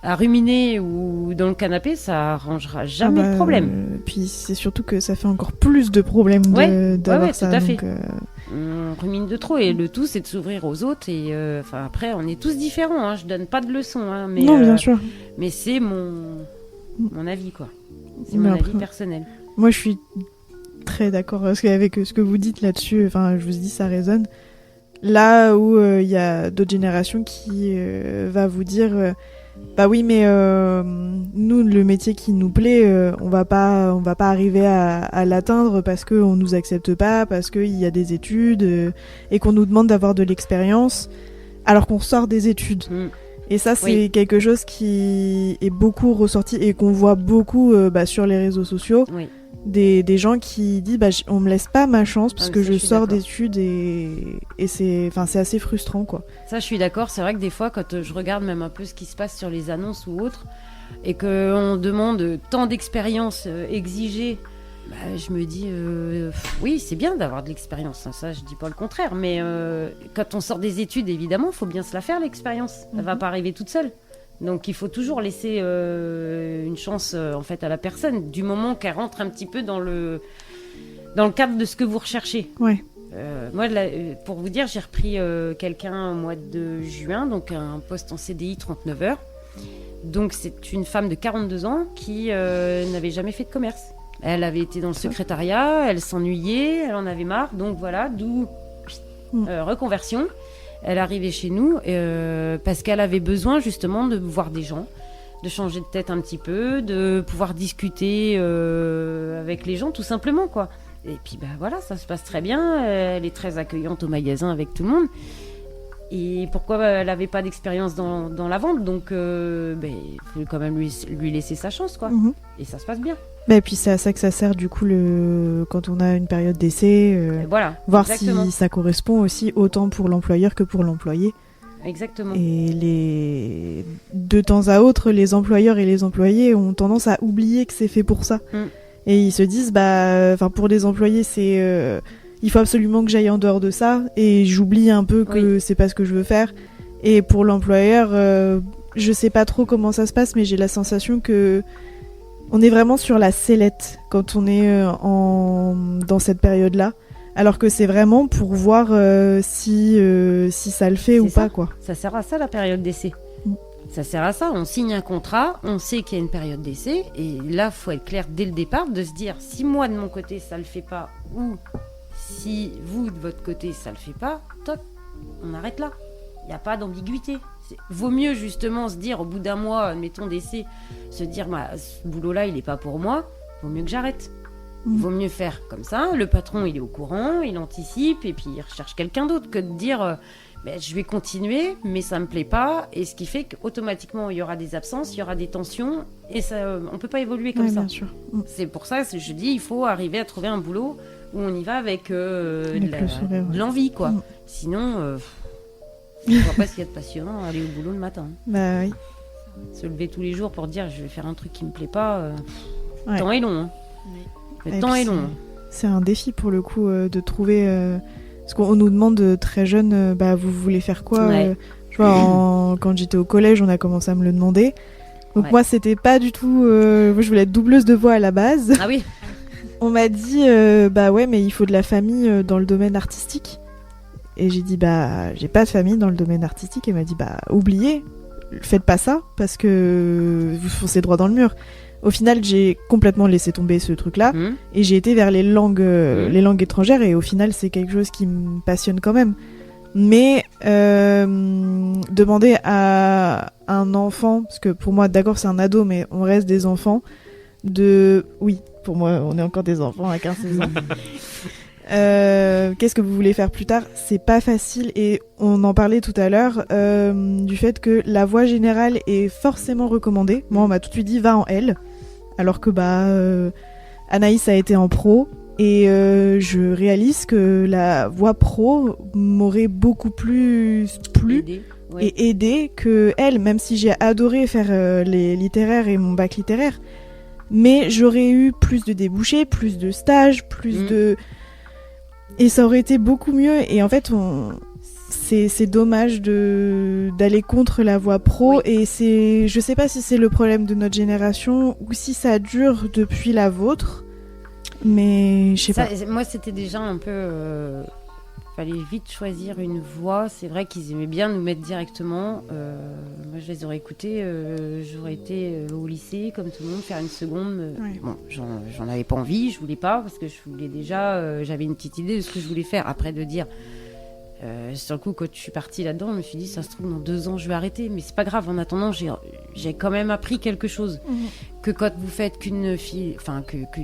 à ruminer ou dans le canapé, ça arrangera jamais le problème. Puis c'est surtout que ça fait encore plus de problèmes d'avoir ça. Tout à fait. Donc, on rumine de trop et le tout c'est de s'ouvrir aux autres et enfin après on est tous différents, hein. Je donne pas de leçons, hein, mais non, bien sûr. Mais c'est mon avis, quoi. C'est mon avis personnel. Moi je suis très d'accord avec ce que vous dites là-dessus. Enfin, je vous dis, ça résonne. Là où il y a d'autres générations qui va vous dire bah oui, mais nous, le métier qui nous plaît, on va pas arriver à l'atteindre parce qu'on nous accepte pas, parce qu'il y a des études et qu'on nous demande d'avoir de l'expérience alors qu'on sort des études. Et ça, c'est quelque chose qui est beaucoup ressorti et qu'on voit beaucoup sur les réseaux sociaux. Des gens qui disent on me laisse pas ma chance parce que je sors d'études et c'est assez frustrant, quoi. Ça, je suis d'accord. C'est vrai que des fois, quand je regarde même un peu ce qui se passe sur les annonces ou autres et qu'on demande tant d'expérience exigée, je me dis oui, c'est bien d'avoir de l'expérience, hein, ça je dis pas le contraire, mais quand on sort des études, évidemment, il faut bien se la faire, l'expérience. Elle va pas arriver toute seule. Donc il faut toujours laisser une chance en fait à la personne, du moment qu'elle rentre un petit peu dans le cadre de ce que vous recherchez. Ouais. Moi, pour vous dire, j'ai repris quelqu'un au mois de juin, donc un poste en CDI 39 heures. Donc c'est une femme de 42 ans qui n'avait jamais fait de commerce. Elle avait été dans le secrétariat, elle s'ennuyait, elle en avait marre, donc voilà, d'où reconversion. Elle arrivait chez nous parce qu'elle avait besoin justement de voir des gens, de changer de tête un petit peu, de pouvoir discuter avec les gens tout simplement, quoi. Et puis voilà, ça se passe très bien, elle est très accueillante au magasin avec tout le monde. Et pourquoi elle n'avait pas d'expérience dans la vente, donc il faut quand même lui laisser sa chance, quoi. Et ça se passe bien. Et puis c'est à ça que ça sert du coup quand on a une période d'essai, voilà, voir exactement. Si ça correspond aussi autant pour l'employeur que pour l'employé. Exactement. Et de temps à autre, les employeurs et les employés ont tendance à oublier que c'est fait pour ça. Et ils se disent pour les employés c'est il faut absolument que j'aille en dehors de ça, et j'oublie un peu que c'est pas ce que je veux faire. Et pour l'employeur, je sais pas trop comment ça se passe, mais j'ai la sensation que on est vraiment sur la sellette quand on est dans cette période-là, alors que c'est vraiment pour voir si ça le fait ou pas, quoi. Ça sert à ça, la période d'essai. Ça sert à ça, on signe un contrat, on sait qu'il y a une période d'essai, et là, faut être clair dès le départ, de se dire, si moi, de mon côté, ça le fait pas, ou si vous, de votre côté, ça le fait pas, top, on arrête là. Il n'y a pas d'ambiguïté. Vaut mieux justement se dire, au bout d'un mois, admettons d'essai, se dire, ce boulot-là, il n'est pas pour moi, vaut mieux que j'arrête. Vaut mieux faire comme ça, le patron, il est au courant, il anticipe, et puis il recherche quelqu'un d'autre, que de dire, je vais continuer, mais ça ne me plaît pas, et ce qui fait qu'automatiquement, il y aura des absences, il y aura des tensions, et ça, on ne peut pas évoluer comme ça. Bien sûr. C'est pour ça que je dis, il faut arriver à trouver un boulot où on y va avec de l'envie, quoi. Sinon... je vois pas ce qu'il y a de passionnant à aller au boulot le matin. Oui. Se lever tous les jours pour dire je vais faire un truc qui me plaît pas, le temps est long. Hein. Le temps est long. C'est un défi pour le coup de trouver. Parce qu'on nous demande très jeune, vous voulez faire quoi Je vois, quand j'étais au collège, on a commencé à me le demander. Donc moi, c'était pas du tout. Je voulais être doubleuse de voix à la base. Ah oui. On m'a dit mais il faut de la famille dans le domaine artistique. Et j'ai dit j'ai pas de famille dans le domaine artistique. Et elle m'a dit oubliez, faites pas ça parce que vous foncez droit dans le mur. Au final, j'ai complètement laissé tomber ce truc-là et j'ai été vers les langues étrangères, et au final, c'est quelque chose qui me passionne quand même. Mais demander à un enfant, parce que pour moi, d'accord, c'est un ado, mais on reste des enfants, oui, pour moi, on est encore des enfants à 15-16 ans. Qu'est-ce que vous voulez faire plus tard ? C'est pas facile, et on en parlait tout à l'heure du fait que la voie générale est forcément recommandée. Moi, on m'a tout de suite dit va en L, alors que Anaïs a été en pro, et je réalise que la voie pro m'aurait beaucoup plus plu et aidé que elle, même si j'ai adoré faire les littéraires et mon bac littéraire, mais j'aurais eu plus de débouchés, plus de stages, plus de... Et ça aurait été beaucoup mieux. Et en fait, c'est dommage d'aller contre la voie pro. Et je sais pas si c'est le problème de notre génération ou si ça dure depuis la vôtre. Mais je sais pas. Moi, c'était déjà un peu... fallait vite choisir une voie. C'est vrai qu'ils aimaient bien nous mettre directement. Moi, je les aurais écoutés. J'aurais été au lycée, comme tout le monde, faire une seconde. Ouais. Bon, j'en avais pas envie, je voulais pas, parce que je voulais déjà... j'avais une petite idée de ce que je voulais faire. Après, de dire... sur le coup, quand je suis partie là-dedans, je me suis dit, ça se trouve, dans 2 ans, je vais arrêter. Mais c'est pas grave. En attendant, j'ai quand même appris quelque chose. Que quand vous faites qu'une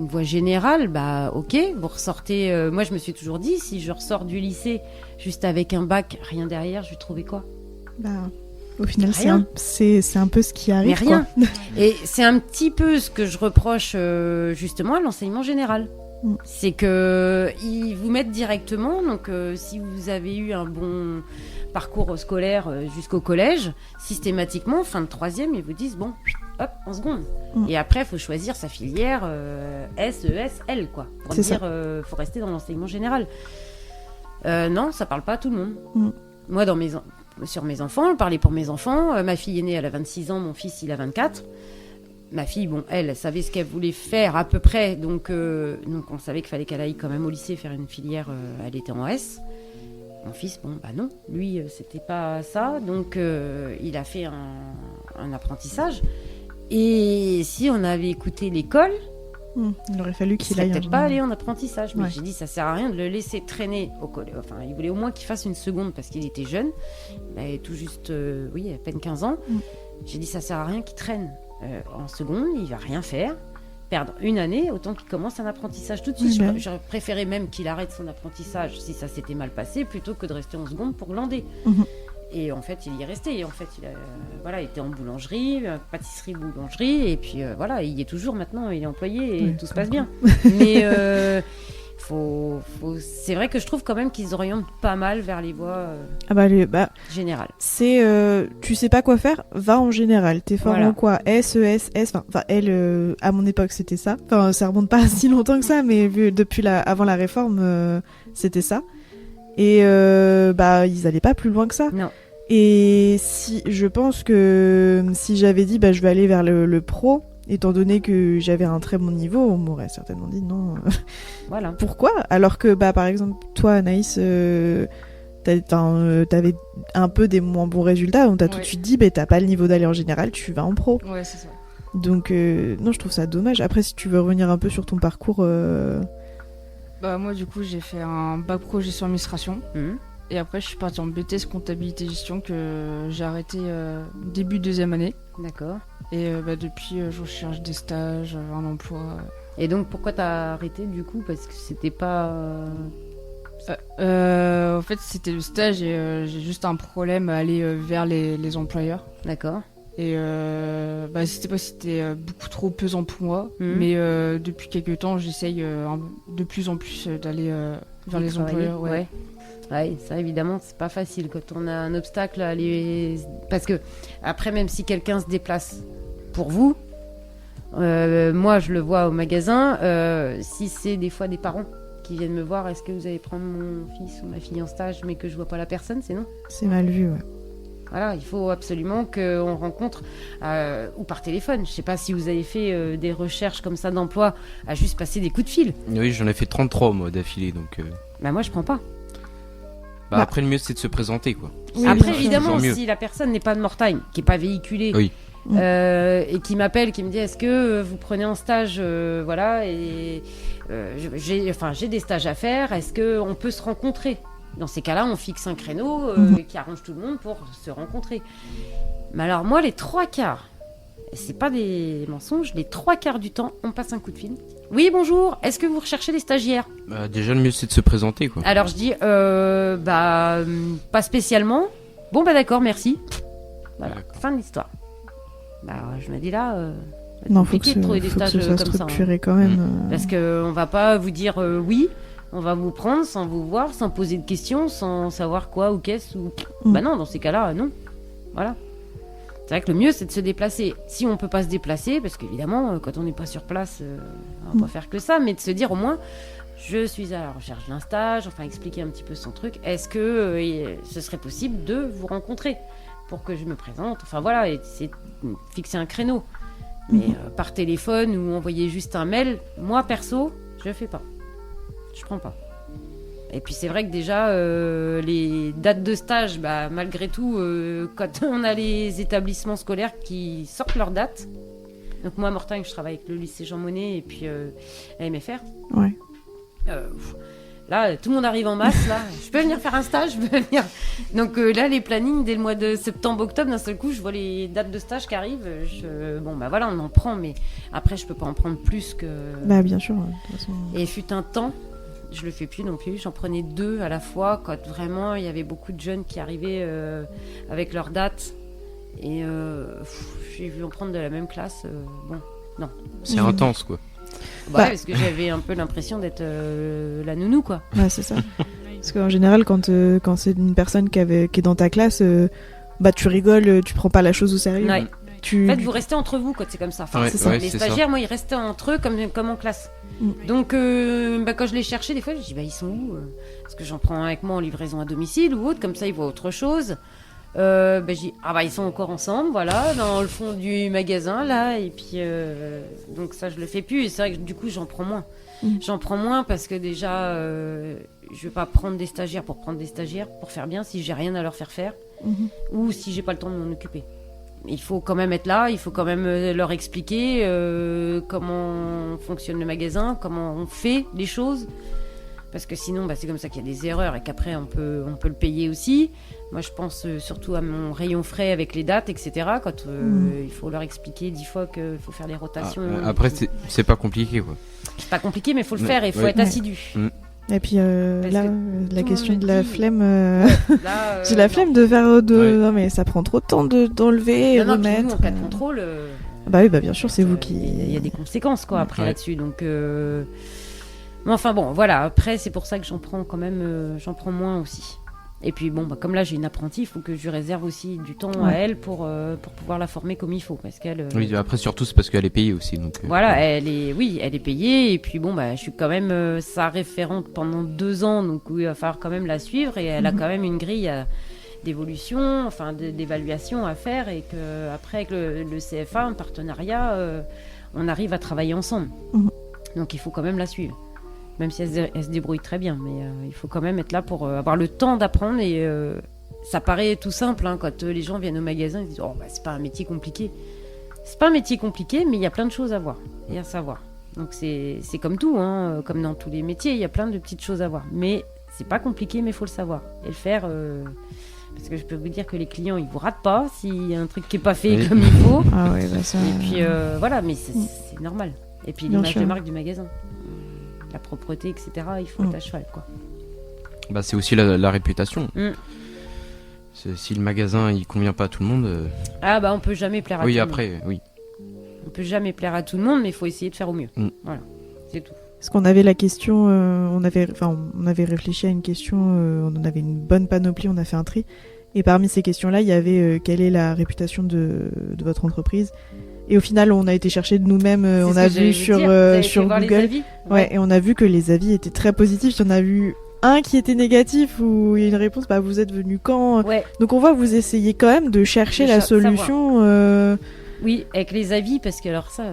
voie générale, ok, vous ressortez... moi, je me suis toujours dit, si je ressors du lycée juste avec un bac, rien derrière, je vais trouver quoi ? Au final, Rien. c'est un peu ce qui arrive. Mais rien. Quoi. Et c'est un petit peu ce que je reproche justement à l'enseignement général. C'est que ils vous mettent directement, donc si vous avez eu un bon parcours scolaire jusqu'au collège, systématiquement, fin de 3e, ils vous disent bon, hop, en seconde. Et après, il faut choisir sa filière S, ES, L, quoi. Pour dire, faut rester dans l'enseignement général. Non, ça parle pas à tout le monde. Moi, sur mes enfants, je parlais pour mes enfants. Ma fille aînée, elle a 26 ans, mon fils, il a 24. Ma fille, elle savait ce qu'elle voulait faire à peu près, donc on savait qu'il fallait qu'elle aille quand même au lycée faire une filière, elle était en S. Mon fils, non, lui, c'était pas ça, donc il a fait un apprentissage. Et si on avait écouté l'école, il aurait fallu qu'il aille. Il peut-être pas aller en apprentissage, mais j'ai dit ça sert à rien de le laisser traîner au collège. Enfin, il voulait au moins qu'il fasse une seconde parce qu'il était jeune, il avait tout juste, à peine 15 ans. J'ai dit ça sert à rien qu'il traîne. En seconde, il va rien faire, perdre une année, autant qu'il commence un apprentissage tout de suite. J'aurais préféré même qu'il arrête son apprentissage si ça s'était mal passé, plutôt que de rester en seconde pour glander. Et en fait, il y est resté. Et en fait, il était en boulangerie, pâtisserie-boulangerie, et puis il y est toujours maintenant, il est employé et tout se passe bien. Mais c'est vrai que je trouve quand même qu'ils orientent pas mal vers les voies générales. C'est tu sais pas quoi faire, va en général. T'es fort en quoi ? S, ES, S. Enfin, elle, à mon époque, c'était ça. Enfin, ça remonte pas si longtemps que ça, mais depuis avant la réforme, c'était ça. Et ils allaient pas plus loin que ça. Non. Et je pense que si j'avais dit je vais aller vers le pro, étant donné que j'avais un très bon niveau, on m'aurait certainement dit non. Voilà. Pourquoi ? Alors que par exemple toi Anaïs, t'avais un peu des moins bons résultats, on t'a tout de suite dit t'as pas le niveau d'aller en général, tu vas en pro. Ouais, c'est ça. Donc non, je trouve ça dommage. Après, si tu veux revenir un peu sur ton parcours. Moi du coup j'ai fait un bac pro gestion administration. Et après, je suis partie en BTS comptabilité gestion que j'ai arrêté début 2e année. D'accord. Et depuis, je recherche des stages, un emploi. Et donc, pourquoi t'as arrêté du coup ? Parce que c'était pas... En fait, c'était le stage et j'ai juste un problème à aller vers les employeurs. D'accord. Et c'était beaucoup trop pesant pour moi. Mais depuis quelques temps, j'essaye de plus en plus d'aller vers les employeurs. Ouais. Ouais, ça évidemment, c'est pas facile quand on a un obstacle à aller... Parce que, après, même si quelqu'un se déplace pour vous, moi je le vois au magasin, si c'est des fois des parents qui viennent me voir, est-ce que vous allez prendre mon fils ou ma fille en stage, mais que je vois pas la personne, c'est non. C'est mal vu, ouais. Voilà, il faut absolument qu'on rencontre, ou par téléphone. Je sais pas si vous avez fait des recherches comme ça d'emploi, à juste passer des coups de fil. Oui, j'en ai fait 33 moi d'affilée, donc... Moi je prends pas. Après, le mieux, c'est de se présenter, quoi. Oui, après, évidemment, si la personne n'est pas de Mortagne, qui n'est pas véhiculée, et qui m'appelle, qui me dit est-ce que vous prenez en stage, et j'ai des stages à faire, est-ce qu'on peut se rencontrer ? Dans ces cas-là, on fixe un créneau qui arrange tout le monde pour se rencontrer. Mais alors moi, les 3/4, et c'est pas des mensonges, les 3/4 du temps, on passe un coup de fil. Oui, bonjour, est-ce que vous recherchez des stagiaires ? Bah, déjà, le mieux, c'est de se présenter, quoi. Alors je dis, pas spécialement. Bon, bah d'accord, merci. Voilà, fin de l'histoire. Bah, je me dis là, Non, faut que trouver des stages ce soit comme ça. structuré quand même. Parce qu'on va pas vous dire oui, on va vous prendre sans vous voir, sans poser de questions, sans savoir quoi ou qu'est-ce. Ou... Bah non, dans ces cas-là, non. Voilà. C'est vrai que le mieux, c'est de se déplacer. Si on peut pas se déplacer, parce qu'évidemment, quand on n'est pas sur place, on va pas faire que ça, mais de se dire au moins, je suis à la recherche d'un stage, enfin expliquer un petit peu son truc. Est-ce que ce serait possible de vous rencontrer pour que je me présente ? Enfin voilà, et c'est fixer un créneau. Mais par téléphone ou envoyer juste un mail, moi perso, je fais pas. Je prends pas. Et puis c'est vrai que déjà, les dates de stage, bah, malgré tout, quand on a les établissements scolaires qui sortent leurs dates, donc moi à Mortagne, je travaille avec le lycée Jean Monnet et puis la MFR. Ouais. Là, tout le monde arrive en masse, là. Je peux venir faire un stage, je peux venir. Donc là, les plannings, dès le mois de septembre-octobre, d'un seul coup, je vois les dates de stage qui arrivent. Bon, bah voilà, on en prend, mais après, je peux pas en prendre plus que... Bah, bien sûr, de toute façon. Et fut un temps, je le fais plus non plus, j'en prenais 2 à la fois, quand vraiment, il y avait beaucoup de jeunes qui arrivaient avec leurs dates. Et j'ai vu en prendre de la même classe. Bon, non. C'est intense, quoi. Bah, parce que j'avais un peu l'impression d'être la nounou, quoi. Ouais, c'est ça. Parce qu'en général, quand c'est une personne qui est dans ta classe, bah tu rigoles, tu prends pas la chose au sérieux. Ouais. En fait, vous restez entre vous quand c'est comme ça. Enfin, ouais, c'est ça. ouais, Les c'est stagiaires, ça. moi, ils restaient entre eux comme en classe. Donc, quand je les cherchais, des fois, je dis, bah, ils sont où Parce que j'en prends un avec moi en livraison à domicile ou autre, comme ça, ils voient autre chose. Je dis, ils sont encore ensemble, voilà, dans le fond du magasin, là, et puis, donc ça, je le fais plus, et c'est vrai que du coup, j'en prends moins. J'en prends moins parce que déjà, je vais pas prendre des stagiaires pour prendre des stagiaires, pour faire bien, si j'ai rien à leur faire, ou si j'ai pas le temps de m'en occuper. Il faut quand même être là, il faut quand même leur expliquer comment fonctionne le magasin, comment on fait les choses. Parce que sinon, c'est comme ça qu'il y a des erreurs et qu'après, on peut le payer aussi. Moi, je pense surtout à mon rayon frais avec les dates, etc. Quand il faut leur expliquer 10 fois qu'il faut faire des rotations. Après, c'est pas compliqué, quoi. C'est pas compliqué, mais il faut le faire et il faut être assidu. Et puis là, la question de la flemme, Là, j'ai la flemme de faire non mais ça prend trop de temps d'enlever et non, puis remettre. nous, en cas de contrôle, bah oui, bah bien sûr, c'est vous qui. Il y a des conséquences quoi après là-dessus, donc. Mais enfin bon, voilà. Après, c'est pour ça que j'en prends quand même, j'en prends moins aussi. Et puis bon, comme là j'ai une apprentie, il faut que je lui réserve aussi du temps à elle pour pouvoir la former comme il faut, parce qu'elle. Oui, après surtout c'est parce qu'elle est payée aussi, donc. Voilà, elle est payée, et puis bon je suis quand même sa référente pendant 2 ans, donc il va falloir quand même la suivre, et elle a quand même une grille d'évolution, enfin d'évaluation à faire, et que après avec le CFA, un partenariat, on arrive à travailler ensemble. Donc il faut quand même la suivre. Même si elle se débrouille très bien, mais il faut quand même être là pour avoir le temps d'apprendre, et ça paraît tout simple quand les gens viennent au magasin, ils disent c'est pas un métier compliqué. C'est pas un métier compliqué, mais il y a plein de choses à voir et à savoir. Donc c'est comme tout, comme dans tous les métiers, il y a plein de petites choses à voir. Mais c'est pas compliqué, mais il faut le savoir et le faire. Parce que je peux vous dire que les clients, ils vous ratent pas s'il y a un truc qui est pas fait comme il faut. Ah ouais, ça. Et puis voilà, mais c'est normal. Et puis l'image de marque du magasin. La propreté, etc. Il faut être à cheval, quoi. Bah, c'est aussi la réputation. Si le magasin il convient pas à tout le monde. On peut jamais plaire à tout le monde. Oui, après, oui. On peut jamais plaire à tout le monde, mais il faut essayer de faire au mieux. Voilà, c'est tout. Parce qu'on avait la question, on avait réfléchi à une question, on en avait une bonne panoplie, on a fait un tri. Et parmi ces questions-là, il y avait quelle est la réputation de votre entreprise. Et au final, on a été chercher de nous-mêmes, on a vu sur Google, et on a vu que les avis étaient très positifs. Il y en a eu un qui était négatif où il y a une réponse, vous êtes venu quand ? Donc on voit que vous essayez quand même de chercher la solution. Oui, avec les avis, parce que alors ça,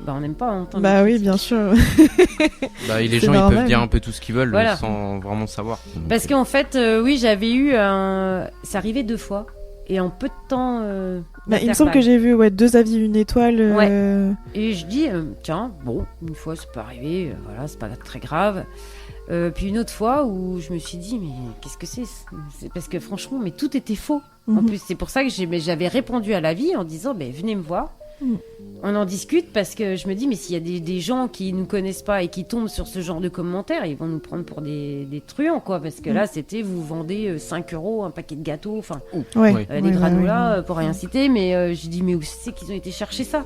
on n'aime pas entendre. Bah oui, bien sûr. Et les gens, ils peuvent dire un peu tout ce qu'ils veulent sans vraiment savoir. Donc, parce qu'en fait, j'avais eu c'est arrivé 2 fois. Et en peu de temps... il me semble que j'ai vu 2 avis, 1 étoile. Et je dis, tiens, bon, une fois, ça peut arriver, voilà, c'est pas très grave. Puis une autre fois où je me suis dit, mais qu'est-ce que c'est parce que franchement, mais tout était faux. En plus, c'est pour ça que j'avais répondu à l'avis en disant, venez me voir. On en discute parce que je me dis, mais s'il y a des gens qui ne nous connaissent pas et qui tombent sur ce genre de commentaires, ils vont nous prendre pour des truands, quoi. Parce que là, c'était, vous vendez 5 € un paquet de gâteaux, enfin, des granolas, pour rien citer. Mais j'ai dit, mais où c'est qu'ils ont été chercher ça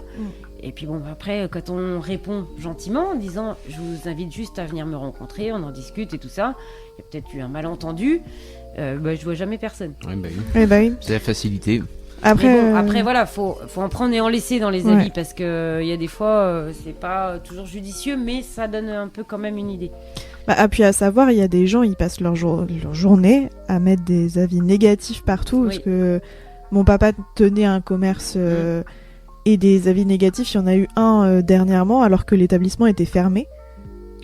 Et puis bon, après, quand on répond gentiment en disant, je vous invite juste à venir me rencontrer, on en discute et tout ça, il y a peut-être eu un malentendu, je vois jamais personne. Oui. C'est la facilité. Après, voilà, faut en prendre et en laisser dans les avis parce que il y a des fois, c'est pas toujours judicieux, mais ça donne un peu quand même une idée. Puis à savoir, il y a des gens, ils passent leur journée à mettre des avis négatifs partout, parce que mon papa tenait un commerce et des avis négatifs, il y en a eu un dernièrement, alors que l'établissement était fermé.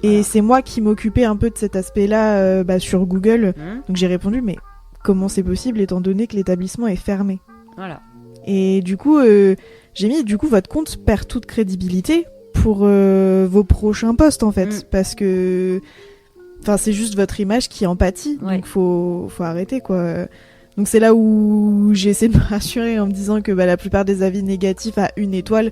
Et c'est moi qui m'occupais un peu de cet aspect-là sur Google, donc j'ai répondu, mais comment c'est possible étant donné que l'établissement est fermé ? Voilà. Et du coup, j'ai mis, votre compte perd toute crédibilité pour vos prochains posts, en fait. Parce que c'est juste votre image qui en pâtit. Donc, faut arrêter, quoi. Donc, c'est là où j'ai essayé de me rassurer en me disant que la plupart des avis négatifs à 1 étoile,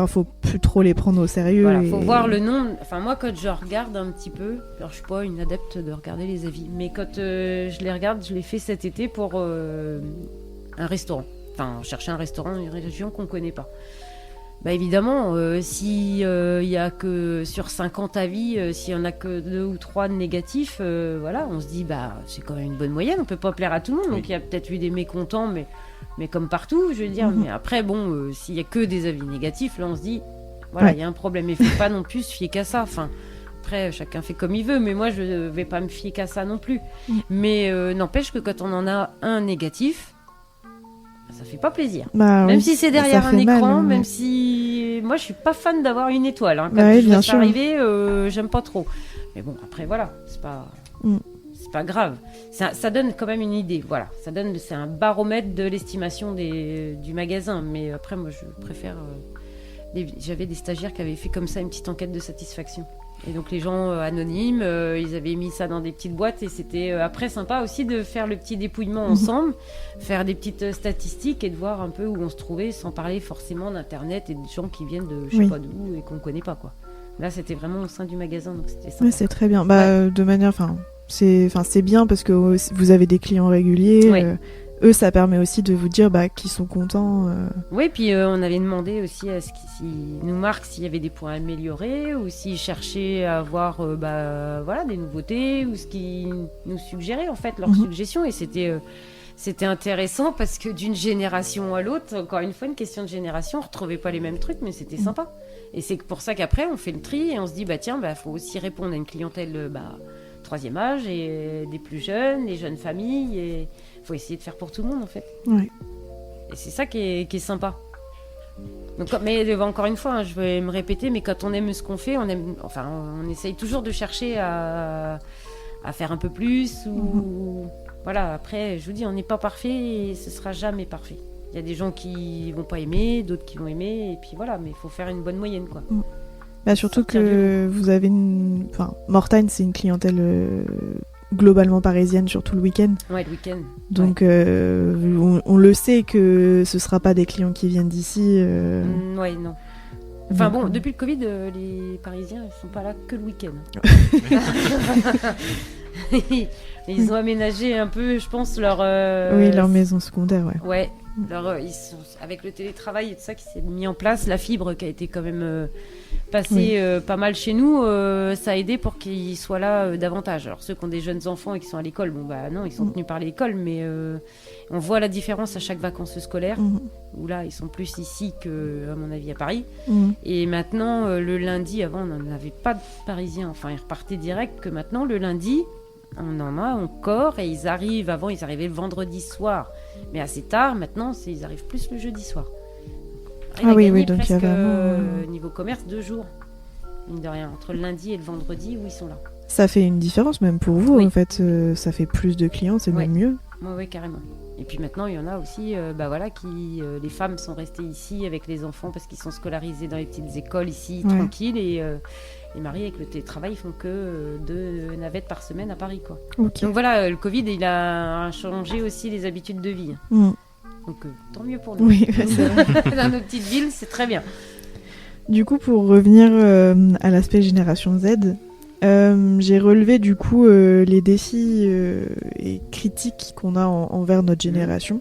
faut plus trop les prendre au sérieux. Voilà, faut voir le nom. Enfin, moi, quand je regarde un petit peu, alors je suis pas une adepte de regarder les avis, mais quand je les regarde, je l'ai fait cet été pour un restaurant. Enfin, chercher un restaurant dans une région qu'on connaît pas. Évidemment, si il y a que sur 50 avis, s'il y en a que 2 ou 3 de négatifs, on se dit c'est quand même une bonne moyenne. On peut pas plaire à tout le monde, donc il y a peut-être eu des mécontents, mais comme partout, je veux dire. Mais après, s'il y a que des avis négatifs, là, on se dit, il y a un problème. Il faut pas non plus se fier qu'à ça. Enfin, après, chacun fait comme il veut, mais moi, je vais pas me fier qu'à ça non plus. Mais n'empêche que quand on en a un négatif, ça fait pas plaisir. Même si c'est derrière un écran, même si moi je suis pas fan d'avoir 1 étoile. Quand je vois ça arriver, j'aime pas trop. Mais bon, après voilà, c'est pas grave. Ça donne quand même une idée. Voilà, c'est un baromètre de l'estimation du magasin. Mais après, moi je préfère. J'avais des stagiaires qui avaient fait comme ça une petite enquête de satisfaction. Et donc les gens anonymes, ils avaient mis ça dans des petites boîtes et c'était après sympa aussi de faire le petit dépouillement ensemble, faire des petites statistiques et de voir un peu où on se trouvait sans parler forcément d'internet et de gens qui viennent de je sais pas d'où et qu'on connaît pas, quoi. Là c'était vraiment au sein du magasin, donc c'était sympa. Ouais, c'est très bien. De manière, c'est bien parce que vous avez des clients réguliers. Eux, ça permet aussi de vous dire qu'ils sont contents. Oui, puis on avait demandé aussi à ce qu'ils nous marquent s'il y avait des points améliorés ou s'ils cherchaient à avoir des nouveautés ou ce qu'ils nous suggéraient, en fait, leurs suggestions. Et c'était intéressant parce que d'une génération à l'autre, encore une fois, une question de génération, on ne retrouvait pas les mêmes trucs, mais c'était sympa. Et c'est pour ça qu'après, on fait le tri et on se dit, faut aussi répondre à une clientèle 3e âge et des plus jeunes, les jeunes familles et... faut essayer de faire pour tout le monde en fait. Et c'est ça qui est sympa. Donc, mais encore une fois, je vais me répéter, mais quand on aime ce qu'on fait, on essaye toujours de chercher à faire un peu plus ou voilà. Après, je vous dis, on n'est pas parfait et ce sera jamais parfait. Il y a des gens qui vont pas aimer, d'autres qui vont aimer et puis voilà. Mais il faut faire une bonne moyenne, quoi. Surtout que vous avez Mortagne, c'est une clientèle globalement parisienne, surtout le week-end. Ouais, le week-end. Donc on le sait que ce sera pas des clients qui viennent d'ici. Ouais, non. Enfin bon, depuis le Covid, les Parisiens ils sont pas là que le week-end. Ils ont aménagé un peu, je pense, leur maison secondaire, ouais. Ils sont avec le télétravail et tout ça qui s'est mis en place, la fibre qui a été quand même passée pas mal chez nous, ça a aidé pour qu'ils soient là davantage. Alors ceux qui ont des jeunes enfants et qui sont à l'école, non, ils sont tenus par l'école, mais on voit la différence à chaque vacances scolaires, où là ils sont plus ici que, à mon avis, à Paris. Et maintenant, le lundi, avant on n'en avait pas de Parisiens, enfin ils repartaient direct, que maintenant le lundi, on en a encore et ils arrivent, avant ils arrivaient le vendredi soir, mais assez tard, maintenant ils arrivent plus le jeudi soir. Donc il y a vraiment... niveau commerce 2 jours, mine de rien, entre le lundi et le vendredi où ils sont là. Ça fait une différence même pour vous en fait, ça fait plus de clients, c'est même mieux. Ouais, carrément. Et puis maintenant, il y en a aussi, les femmes sont restées ici avec les enfants parce qu'ils sont scolarisés dans les petites écoles ici, tranquilles, et les maris avec le télétravail font que 2 navettes par semaine à Paris, quoi. Okay. Donc voilà, le Covid, il a changé aussi les habitudes de vie. Donc tant mieux pour nous. Oui, c'est vrai. Dans nos petites villes, c'est très bien. Du coup, pour revenir à l'aspect génération Z, j'ai relevé du coup les défis et critiques qu'on a envers notre génération.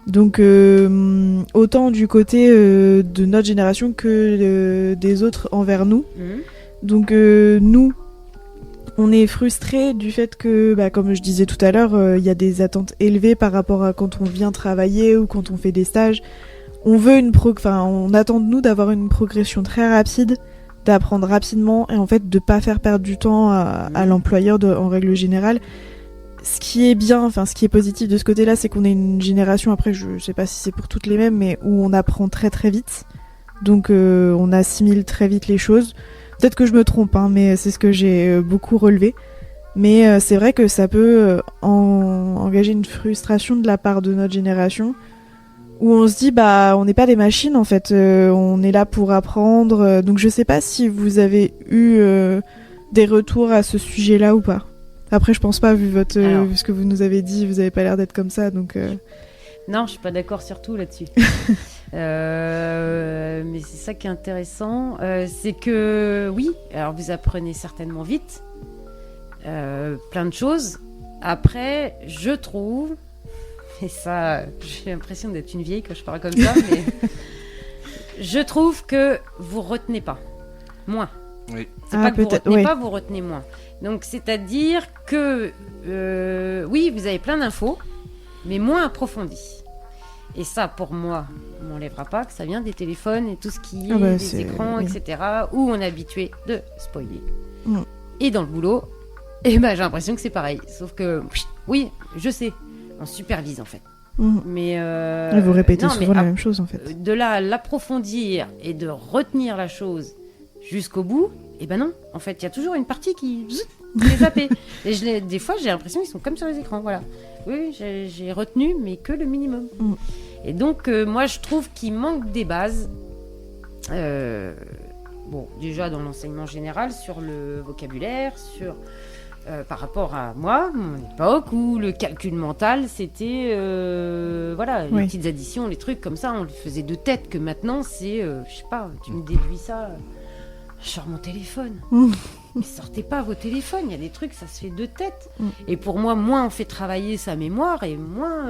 Donc autant du côté de notre génération que des autres envers nous. Donc nous, on est frustrés du fait que, comme je disais tout à l'heure, il y a des attentes élevées par rapport à quand on vient travailler ou quand on fait des stages. On veut on attend de nous d'avoir une progression très rapide, d'apprendre rapidement et en fait de pas faire perdre du temps à l'employeur en règle générale. Ce qui est bien, ce qui est positif de ce côté-là, c'est qu'on est une génération, après je sais pas si c'est pour toutes les mêmes, mais où on apprend très très vite. Donc on assimile très vite les choses. Peut-être que je me trompe, mais c'est ce que j'ai beaucoup relevé. Mais c'est vrai que ça peut engager une frustration de la part de notre génération, où on se dit on n'est pas des machines en fait, on est là pour apprendre. Donc je sais pas si vous avez eu des retours à ce sujet-là ou pas. Après je pense pas, vu ce que vous nous avez dit, vous avez pas l'air d'être comme ça, donc. Non, je suis pas d'accord sur tout là-dessus. Mais c'est ça qui est intéressant, c'est que oui, alors vous apprenez certainement vite plein de choses. Après, je trouve, et ça, j'ai l'impression d'être une vieille quand je parle comme ça, mais je trouve que vous retenez pas moins. Oui. C'est pas que vous retenez pas, vous retenez moins. Donc c'est-à-dire que oui, vous avez plein d'infos, mais moins approfondies. Et ça, pour moi, on m'enlèvera pas que ça vient des téléphones et tout ce qui est des écrans, etc., où on est habitué de spoiler. Et dans le boulot, j'ai l'impression que c'est pareil. Sauf que, oui, je sais, on supervise en fait. Mais vous répétez souvent la même chose en fait. De là à l'approfondir et de retenir la chose jusqu'au bout, non. En fait, il y a toujours une partie qui est zappée. Et des fois, j'ai l'impression qu'ils sont comme sur les écrans. Voilà. Oui, j'ai retenu, mais que le minimum. Et donc, moi, je trouve qu'il manque des bases. Déjà dans l'enseignement général, sur le vocabulaire, par rapport à moi, mon époque, où le calcul mental, c'était les petites additions, les trucs comme ça, on le faisait de tête, que maintenant, c'est, je sais pas, tu me déduis ça, je sors mon téléphone. Mais sortez pas vos téléphones, il y a des trucs, ça se fait de tête. Et pour moi, moins on fait travailler sa mémoire et moins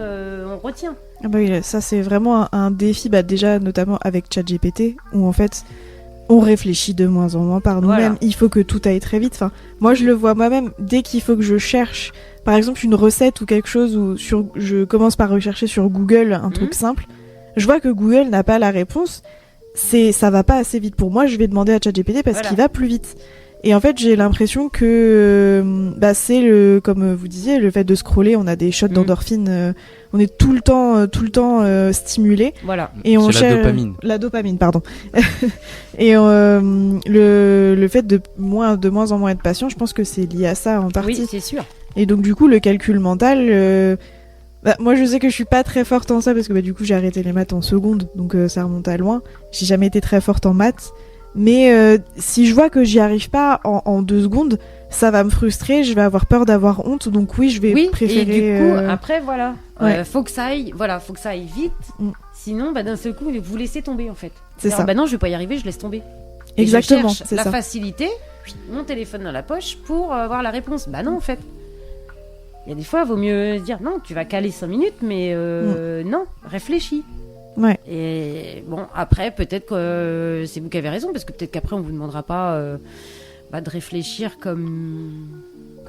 on retient. Oui, ça c'est vraiment un défi, déjà notamment avec ChatGPT, où en fait on réfléchit de moins en moins par nous-mêmes. Il faut que tout aille très vite. Enfin, moi je le vois moi-même, dès qu'il faut que je cherche par exemple une recette ou quelque chose, ou je commence par rechercher sur Google un truc simple, je vois que Google n'a pas la réponse, ça va pas assez vite pour moi, je vais demander à ChatGPT parce qu'il va plus vite. Et en fait, j'ai l'impression que c'est comme vous disiez, le fait de scroller, on a des shots d'endorphine, on est tout le temps stimulé. Voilà. Et on c'est la dopamine. La dopamine, pardon. Et le fait de moins en moins être patient, je pense que c'est lié à ça en partie. Oui, c'est sûr. Et donc du coup, le calcul mental, moi je sais que je suis pas très forte en ça parce que du coup j'ai arrêté les maths en seconde, donc ça remonte à loin. J'ai jamais été très forte en maths. Mais si je vois que j'y arrive pas en 2 secondes, ça va me frustrer, je vais avoir peur d'avoir honte, donc oui, je vais préférer... Et du coup, après, voilà, faut que ça aille vite, sinon, d'un seul coup, vous laissez tomber, en fait. C'est ça. Non, je vais pas y arriver, je laisse tomber. Exactement, je cherche la facilité, mon téléphone dans la poche, pour avoir la réponse. Non, en fait. Il y a des fois, il vaut mieux dire, non, tu vas caler 5 minutes, mais non, réfléchis. Ouais. Et bon, après, peut-être que c'est vous qui avez raison, parce que peut-être qu'après, on vous demandera pas de réfléchir comme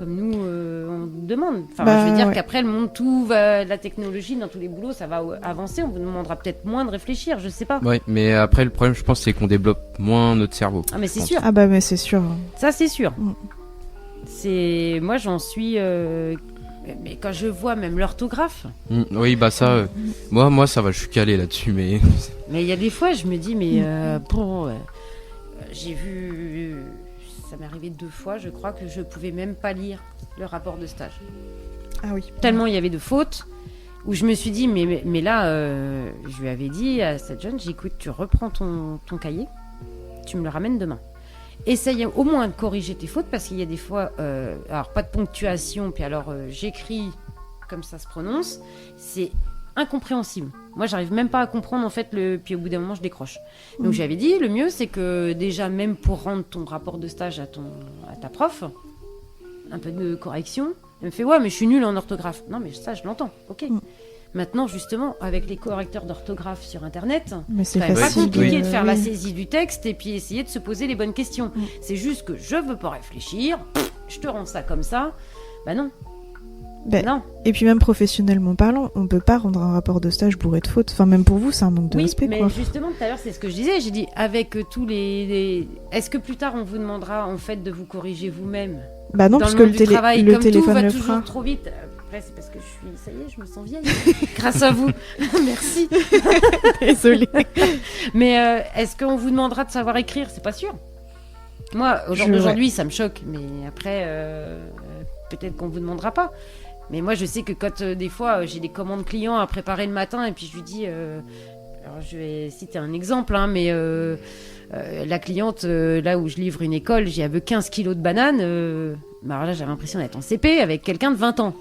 nous, on demande. Enfin, je veux dire qu'après, le monde, la technologie, dans tous les boulots, ça va avancer. On vous demandera peut-être moins de réfléchir, je sais pas. Oui, mais après, le problème, je pense, c'est qu'on développe moins notre cerveau. Ah, mais c'est sûr. Ah mais c'est sûr. Ça, c'est sûr. Moi, j'en suis... Mais quand je vois même l'orthographe... Oui, ça... moi, ça va, je suis calé là-dessus, mais... Mais il y a des fois, je me dis, j'ai vu... Ça m'est arrivé 2 fois, je crois, que je pouvais même pas lire le rapport de stage. Ah oui. Tellement il y avait de fautes, où je me suis dit, mais là, je lui avais dit à cette jeune, j'écoute, tu reprends ton cahier, tu me le ramènes demain. Essaye au moins de corriger tes fautes, parce qu'il y a des fois, alors pas de ponctuation, puis alors j'écris comme ça se prononce, c'est incompréhensible. Moi, j'arrive même pas à comprendre, en fait, puis au bout d'un moment, je décroche. Donc, j'avais dit, le mieux, c'est que déjà, même pour rendre ton rapport de stage à ta prof, un peu de correction, elle me fait, ouais, mais je suis nulle en orthographe. Non, mais ça, je l'entends, ok. Maintenant, justement, avec les correcteurs d'orthographe sur Internet, c'est pas compliqué de faire la saisie du texte et puis essayer de se poser les bonnes questions. C'est juste que je veux pas réfléchir, je te rends ça comme ça. Bah non. Non. Et puis même professionnellement parlant, on peut pas rendre un rapport de stage bourré de fautes. Enfin, même pour vous, c'est un manque de respect. Mais quoi. justement, tout à l'heure, c'est ce que je disais. J'ai dit, avec tous les... Est-ce que plus tard, on vous demandera en fait de vous corriger vous-même ? Bah non, parce que le téléphone va le toujours fera. trop vite. Après, c'est parce que ça y est, je me sens vieille. Grâce à vous. Merci. Désolée. Mais est-ce qu'on vous demandera de savoir écrire ? C'est pas sûr. Moi, aujourd'hui, ça me choque. Mais après, peut-être qu'on vous demandera pas. Mais moi, je sais que quand des fois, j'ai des commandes clients à préparer le matin et puis je lui dis... alors, je vais citer un exemple, hein, mais la cliente, là où je livre une école, elle veut 15 kilos de bananes. Alors là, j'avais l'impression d'être en CP avec quelqu'un de 20 ans.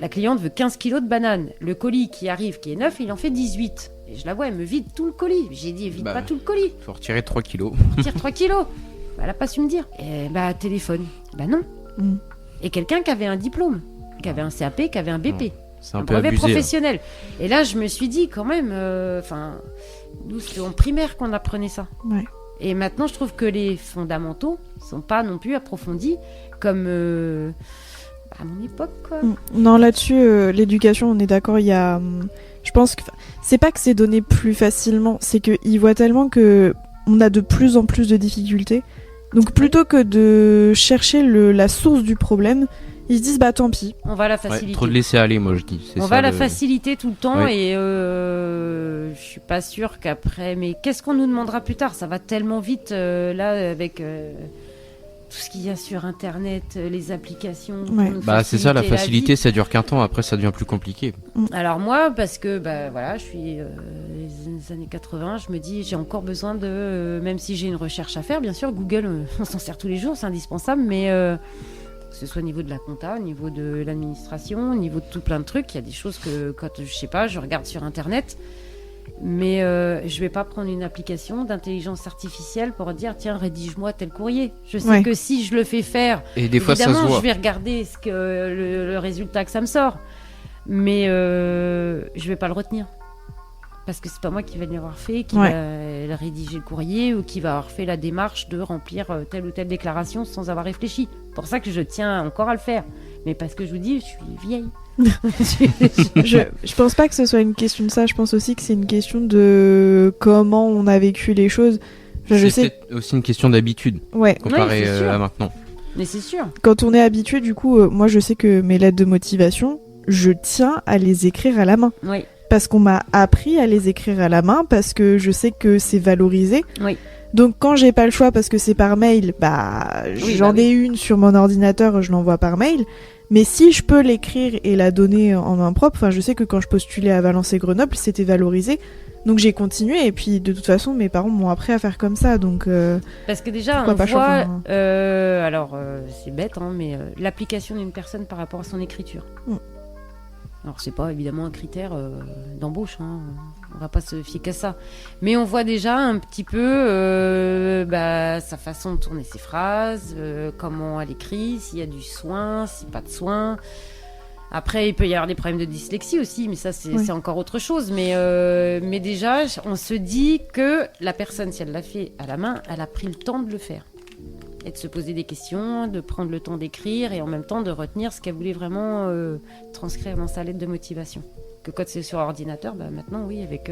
La cliente veut 15 kilos de bananes. Le colis qui arrive, qui est neuf, il en fait 18. Et je la vois, elle me vide tout le colis. J'ai dit, vide pas tout le colis. Faut retirer 3 kilos. Tire 3 kilos. Bah, elle a pas su me dire. Et téléphone. Bah non. Et quelqu'un qui avait un diplôme, qui avait un CAP, qui avait un BP. C'est un un peu brevet abusé, professionnel. Là. Et là, je me suis dit, quand même, nous, c'était en primaire qu'on apprenait ça. Ouais. Et maintenant, je trouve que les fondamentaux sont pas non plus approfondis comme à mon époque, quoi. Non, là-dessus, l'éducation, on est d'accord, il y a... je pense que... C'est pas que c'est donné plus facilement, c'est qu'ils voient tellement que on a de plus en plus de difficultés. Donc plutôt que de chercher la source du problème, ils se disent tant pis. On va la faciliter. Trop de laisser aller, moi je dis. On va la faciliter tout le temps et je suis pas sûre qu'après. Mais qu'est-ce qu'on nous demandera plus tard ? Ça va tellement vite là avec tout ce qu'il y a sur Internet, les applications. Ouais. C'est ça, la facilité, ça dure qu'un temps. Après, ça devient plus compliqué. Alors moi, parce que je suis les années 80, je me dis j'ai encore besoin de, même si j'ai une recherche à faire, bien sûr, Google, on s'en sert tous les jours, c'est indispensable, mais que ce soit au niveau de la compta, au niveau de l'administration, au niveau de tout plein de trucs, il y a des choses que quand je sais pas, je regarde sur Internet, mais je vais pas prendre une application d'intelligence artificielle pour dire tiens, rédige-moi tel courrier. Je sais que si je le fais faire, et des fois ça se voit. Je vais regarder le résultat que ça me sort, mais je vais pas le retenir. Parce que c'est pas moi qui va l'avoir fait, qui va rédiger le courrier ou qui va avoir fait la démarche de remplir telle ou telle déclaration sans avoir réfléchi. C'est pour ça que je tiens encore à le faire. Mais parce que je vous dis, je suis vieille. Je pense pas que ce soit une question de ça. Je pense aussi que c'est une question de comment on a vécu les choses. C'est aussi une question d'habitude. Comparé à maintenant. Mais c'est sûr. Quand on est habitué, du coup, moi je sais que mes lettres de motivation, je tiens à les écrire à la main. Oui. Parce qu'on m'a appris à les écrire à la main, parce que je sais que c'est valorisé. Oui. Donc quand j'ai pas le choix parce que c'est par mail, j'en ai une sur mon ordinateur, je l'envoie par mail. Mais si je peux l'écrire et la donner en main propre, je sais que quand je postulais à Valence et Grenoble, c'était valorisé. Donc j'ai continué et puis de toute façon mes parents m'ont appris à faire comme ça. Donc parce que déjà on voit, alors c'est bête, mais l'application d'une personne par rapport à son écriture. Alors c'est pas évidemment un critère d'embauche, on va pas se fier qu'à ça. Mais on voit déjà un petit peu sa façon de tourner ses phrases, comment elle écrit, s'il y a du soin, s'il n'y a pas de soin. Après il peut y avoir des problèmes de dyslexie aussi, mais ça c'est encore autre chose. Mais déjà on se dit que la personne, si elle l'a fait à la main, elle a pris le temps de le faire. Et de se poser des questions, de prendre le temps d'écrire et en même temps de retenir ce qu'elle voulait vraiment transcrire dans sa lettre de motivation. Que quand c'est sur ordinateur, maintenant oui, avec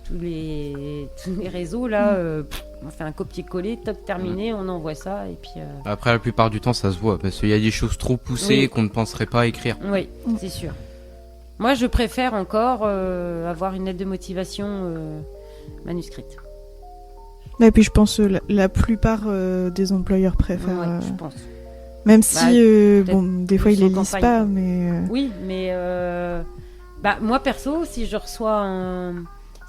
tous les réseaux là, on fait un copier-coller, toc, terminé, on envoie ça et puis... Après la plupart du temps ça se voit parce qu'il y a des choses trop poussées qu'on ne penserait pas écrire. Oui, c'est sûr. Moi je préfère encore avoir une lettre de motivation manuscrite. Et puis je pense la plupart des employeurs préfèrent. Je pense. Même si, des fois, ils les lisent campagne, pas, quoi. mais... Oui, mais moi perso, si je reçois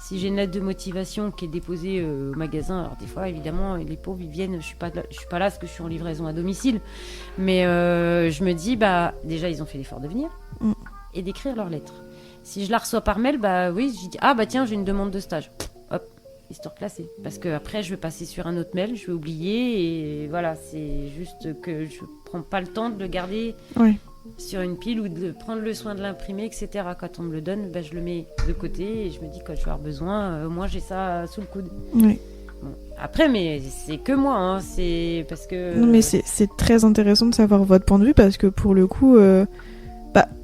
si j'ai une lettre de motivation qui est déposée au magasin, alors des fois évidemment les pauvres ils viennent, je suis pas là parce que je suis en livraison à domicile, mais je me dis déjà ils ont fait l'effort de venir et d'écrire leur lettre. Si je la reçois par mail, oui, je dis tiens, j'ai une demande de stage. Hop, histoire classée. Parce que après je vais passer sur un autre mail, je vais oublier et voilà, c'est juste que je prends pas le temps de le garder. Ouais. Sur une pile ou de prendre le soin de l'imprimer, etc. Quand on me le donne, je le mets de côté et je me dis quand je vais avoir besoin, moi j'ai ça sous le coude. Oui. Bon. Après, mais c'est que moi, hein. C'est parce que... Non, mais c'est très intéressant de savoir votre point de vue parce que pour le coup,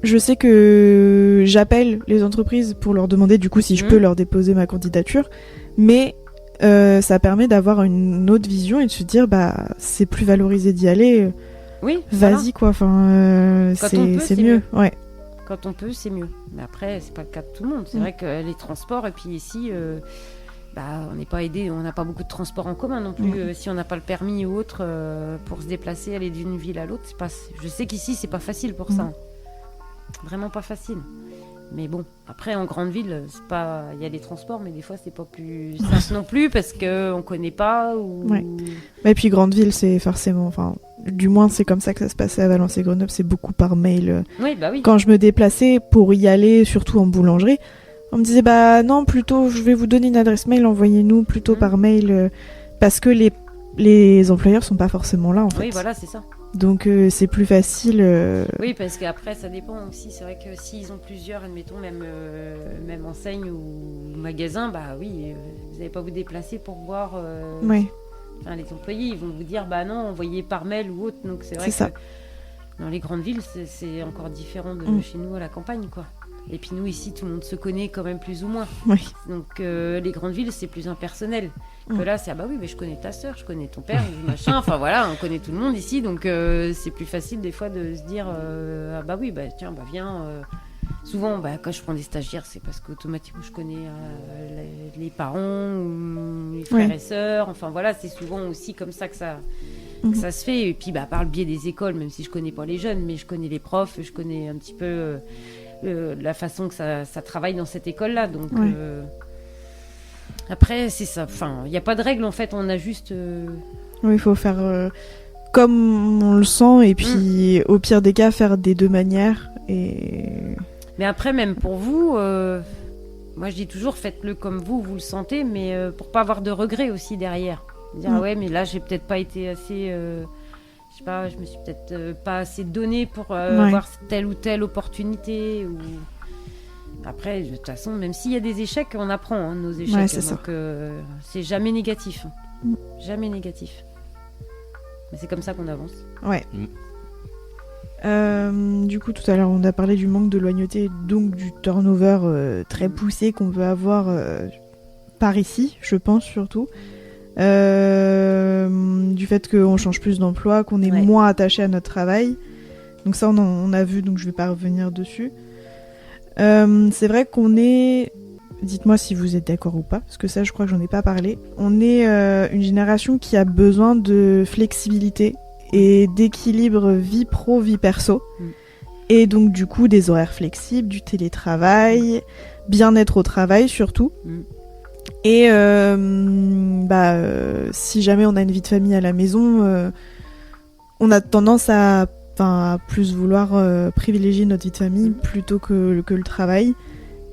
je sais que j'appelle les entreprises pour leur demander du coup si je peux leur déposer ma candidature, mais ça permet d'avoir une autre vision et de se dire c'est plus valorisé d'y aller. Oui, vas-y quoi, enfin c'est mieux. Ouais. Quand on peut, c'est mieux. Mais après, c'est pas le cas de tout le monde. C'est vrai que les transports, et puis ici, on n'est pas aidé, on n'a pas beaucoup de transports en commun non plus. Si on n'a pas le permis ou autre pour se déplacer, aller d'une ville à l'autre, je sais qu'ici, c'est pas facile pour ça. Vraiment pas facile. Mais bon, après en grande ville, c'est pas, il y a des transports, mais des fois c'est pas plus simple non plus parce que on connaît pas ou. Ouais. Et puis grande ville, c'est forcément, enfin, du moins c'est comme ça que ça se passait à Valence et Grenoble, c'est beaucoup par mail. Oui, oui. Quand je me déplaçais pour y aller, surtout en boulangerie, on me disait non, plutôt je vais vous donner une adresse mail, envoyez-nous plutôt par mail, parce que les employeurs sont pas forcément là en fait. Oui, voilà, c'est ça. Donc c'est plus facile. Oui, parce qu'après ça dépend aussi. C'est vrai que s'ils ont plusieurs, admettons même enseigne ou magasin, oui, vous n'allez pas vous déplacer pour voir. Oui. Enfin, les employés, ils vont vous dire non, envoyez par mail ou autre. Donc c'est vrai que ça. Dans les grandes villes, c'est encore différent de chez nous à la campagne, quoi. Et puis nous ici, tout le monde se connaît quand même plus ou moins. Oui. Donc les grandes villes, c'est plus impersonnel. Que là, c'est oui, mais je connais ta sœur, je connais ton père, machin. Enfin voilà, on connaît tout le monde ici, donc c'est plus facile des fois de se dire tiens, viens. Souvent, quand je prends des stagiaires, c'est parce qu'automatiquement je connais les parents ou les frères et sœurs. Enfin voilà, c'est souvent aussi comme ça que ça se fait. Et puis par le biais des écoles, même si je connais pas les jeunes, mais je connais les profs, je connais un petit peu la façon que ça travaille dans cette école-là. Donc après, c'est ça. Enfin, il n'y a pas de règle en fait. On a juste. Oui, il faut faire comme on le sent et puis au pire des cas faire des deux manières. Mais après, même pour vous, moi je dis toujours faites-le comme vous le sentez, mais pour pas avoir de regrets aussi derrière. Dire ouais, mais là j'ai peut-être pas été assez. Je sais pas, je me suis peut-être pas assez donné pour avoir telle ou telle opportunité. Ou... Après, de toute façon, même s'il y a des échecs, on apprend nos échecs. Ouais, c'est donc c'est jamais négatif. Jamais négatif. Mais c'est comme ça qu'on avance. Ouais. Du coup, tout à l'heure, on a parlé du manque de loyauté, donc du turnover très poussé qu'on peut avoir par ici, je pense surtout. Du fait qu'on change plus d'emploi, qu'on est moins attaché à notre travail. Donc ça, on a vu, donc je vais pas revenir dessus. C'est vrai qu'on est... Dites-moi si vous êtes d'accord ou pas, parce que ça, je crois que j'en ai pas parlé. On est une génération qui a besoin de flexibilité et d'équilibre vie pro, vie perso. Et donc, du coup, des horaires flexibles, du télétravail, bien-être au travail, surtout. Et si jamais on a une vie de famille à la maison, on a tendance à plus vouloir privilégier notre vie de famille plutôt que le travail.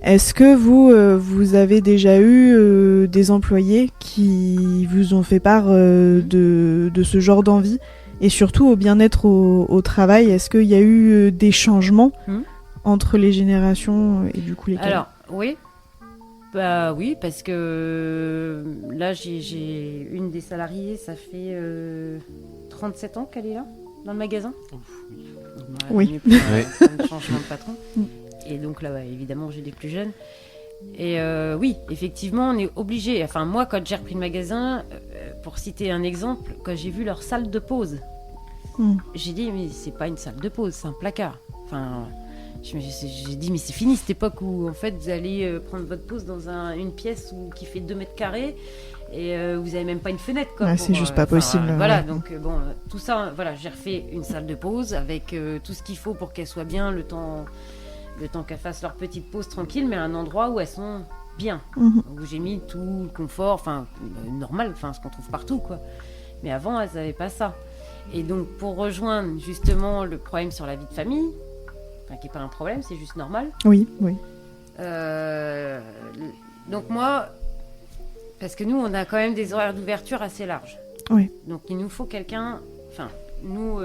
Est-ce que vous avez déjà eu des employés qui vous ont fait part de ce genre d'envie et surtout au bien-être au travail? Est-ce qu'il y a eu des changements entre les générations et du coup lesquelles? Alors, oui. Oui, parce que là, j'ai une des salariées, ça fait 37 ans qu'elle est là, dans le magasin. Oui. Un changement de patron. Et donc là, évidemment, j'ai des plus jeunes. Et oui, effectivement, on est obligé. Enfin, moi, quand j'ai repris le magasin, pour citer un exemple, quand j'ai vu leur salle de pause, j'ai dit, mais c'est pas une salle de pause, c'est un placard. Enfin, j'ai dit, mais c'est fini cette époque où, en fait, vous allez prendre votre pause dans une pièce qui fait 2 mètres carrés et vous avez même pas une fenêtre quoi. C'est juste pas possible. Voilà, donc tout ça, voilà, j'ai refait une salle de pause avec tout ce qu'il faut pour qu'elles soient bien le temps qu'elles fassent leur petite pause tranquille, mais à un endroit où elles sont bien, où j'ai mis tout le confort, normal, ce qu'on trouve partout quoi. Mais avant, elles n'avaient pas ça. Et donc pour rejoindre justement le problème sur la vie de famille, qui n'est pas un problème, c'est juste normal. Oui. Donc moi, parce que nous, on a quand même des horaires d'ouverture assez larges. Oui. Donc il nous faut quelqu'un... nous,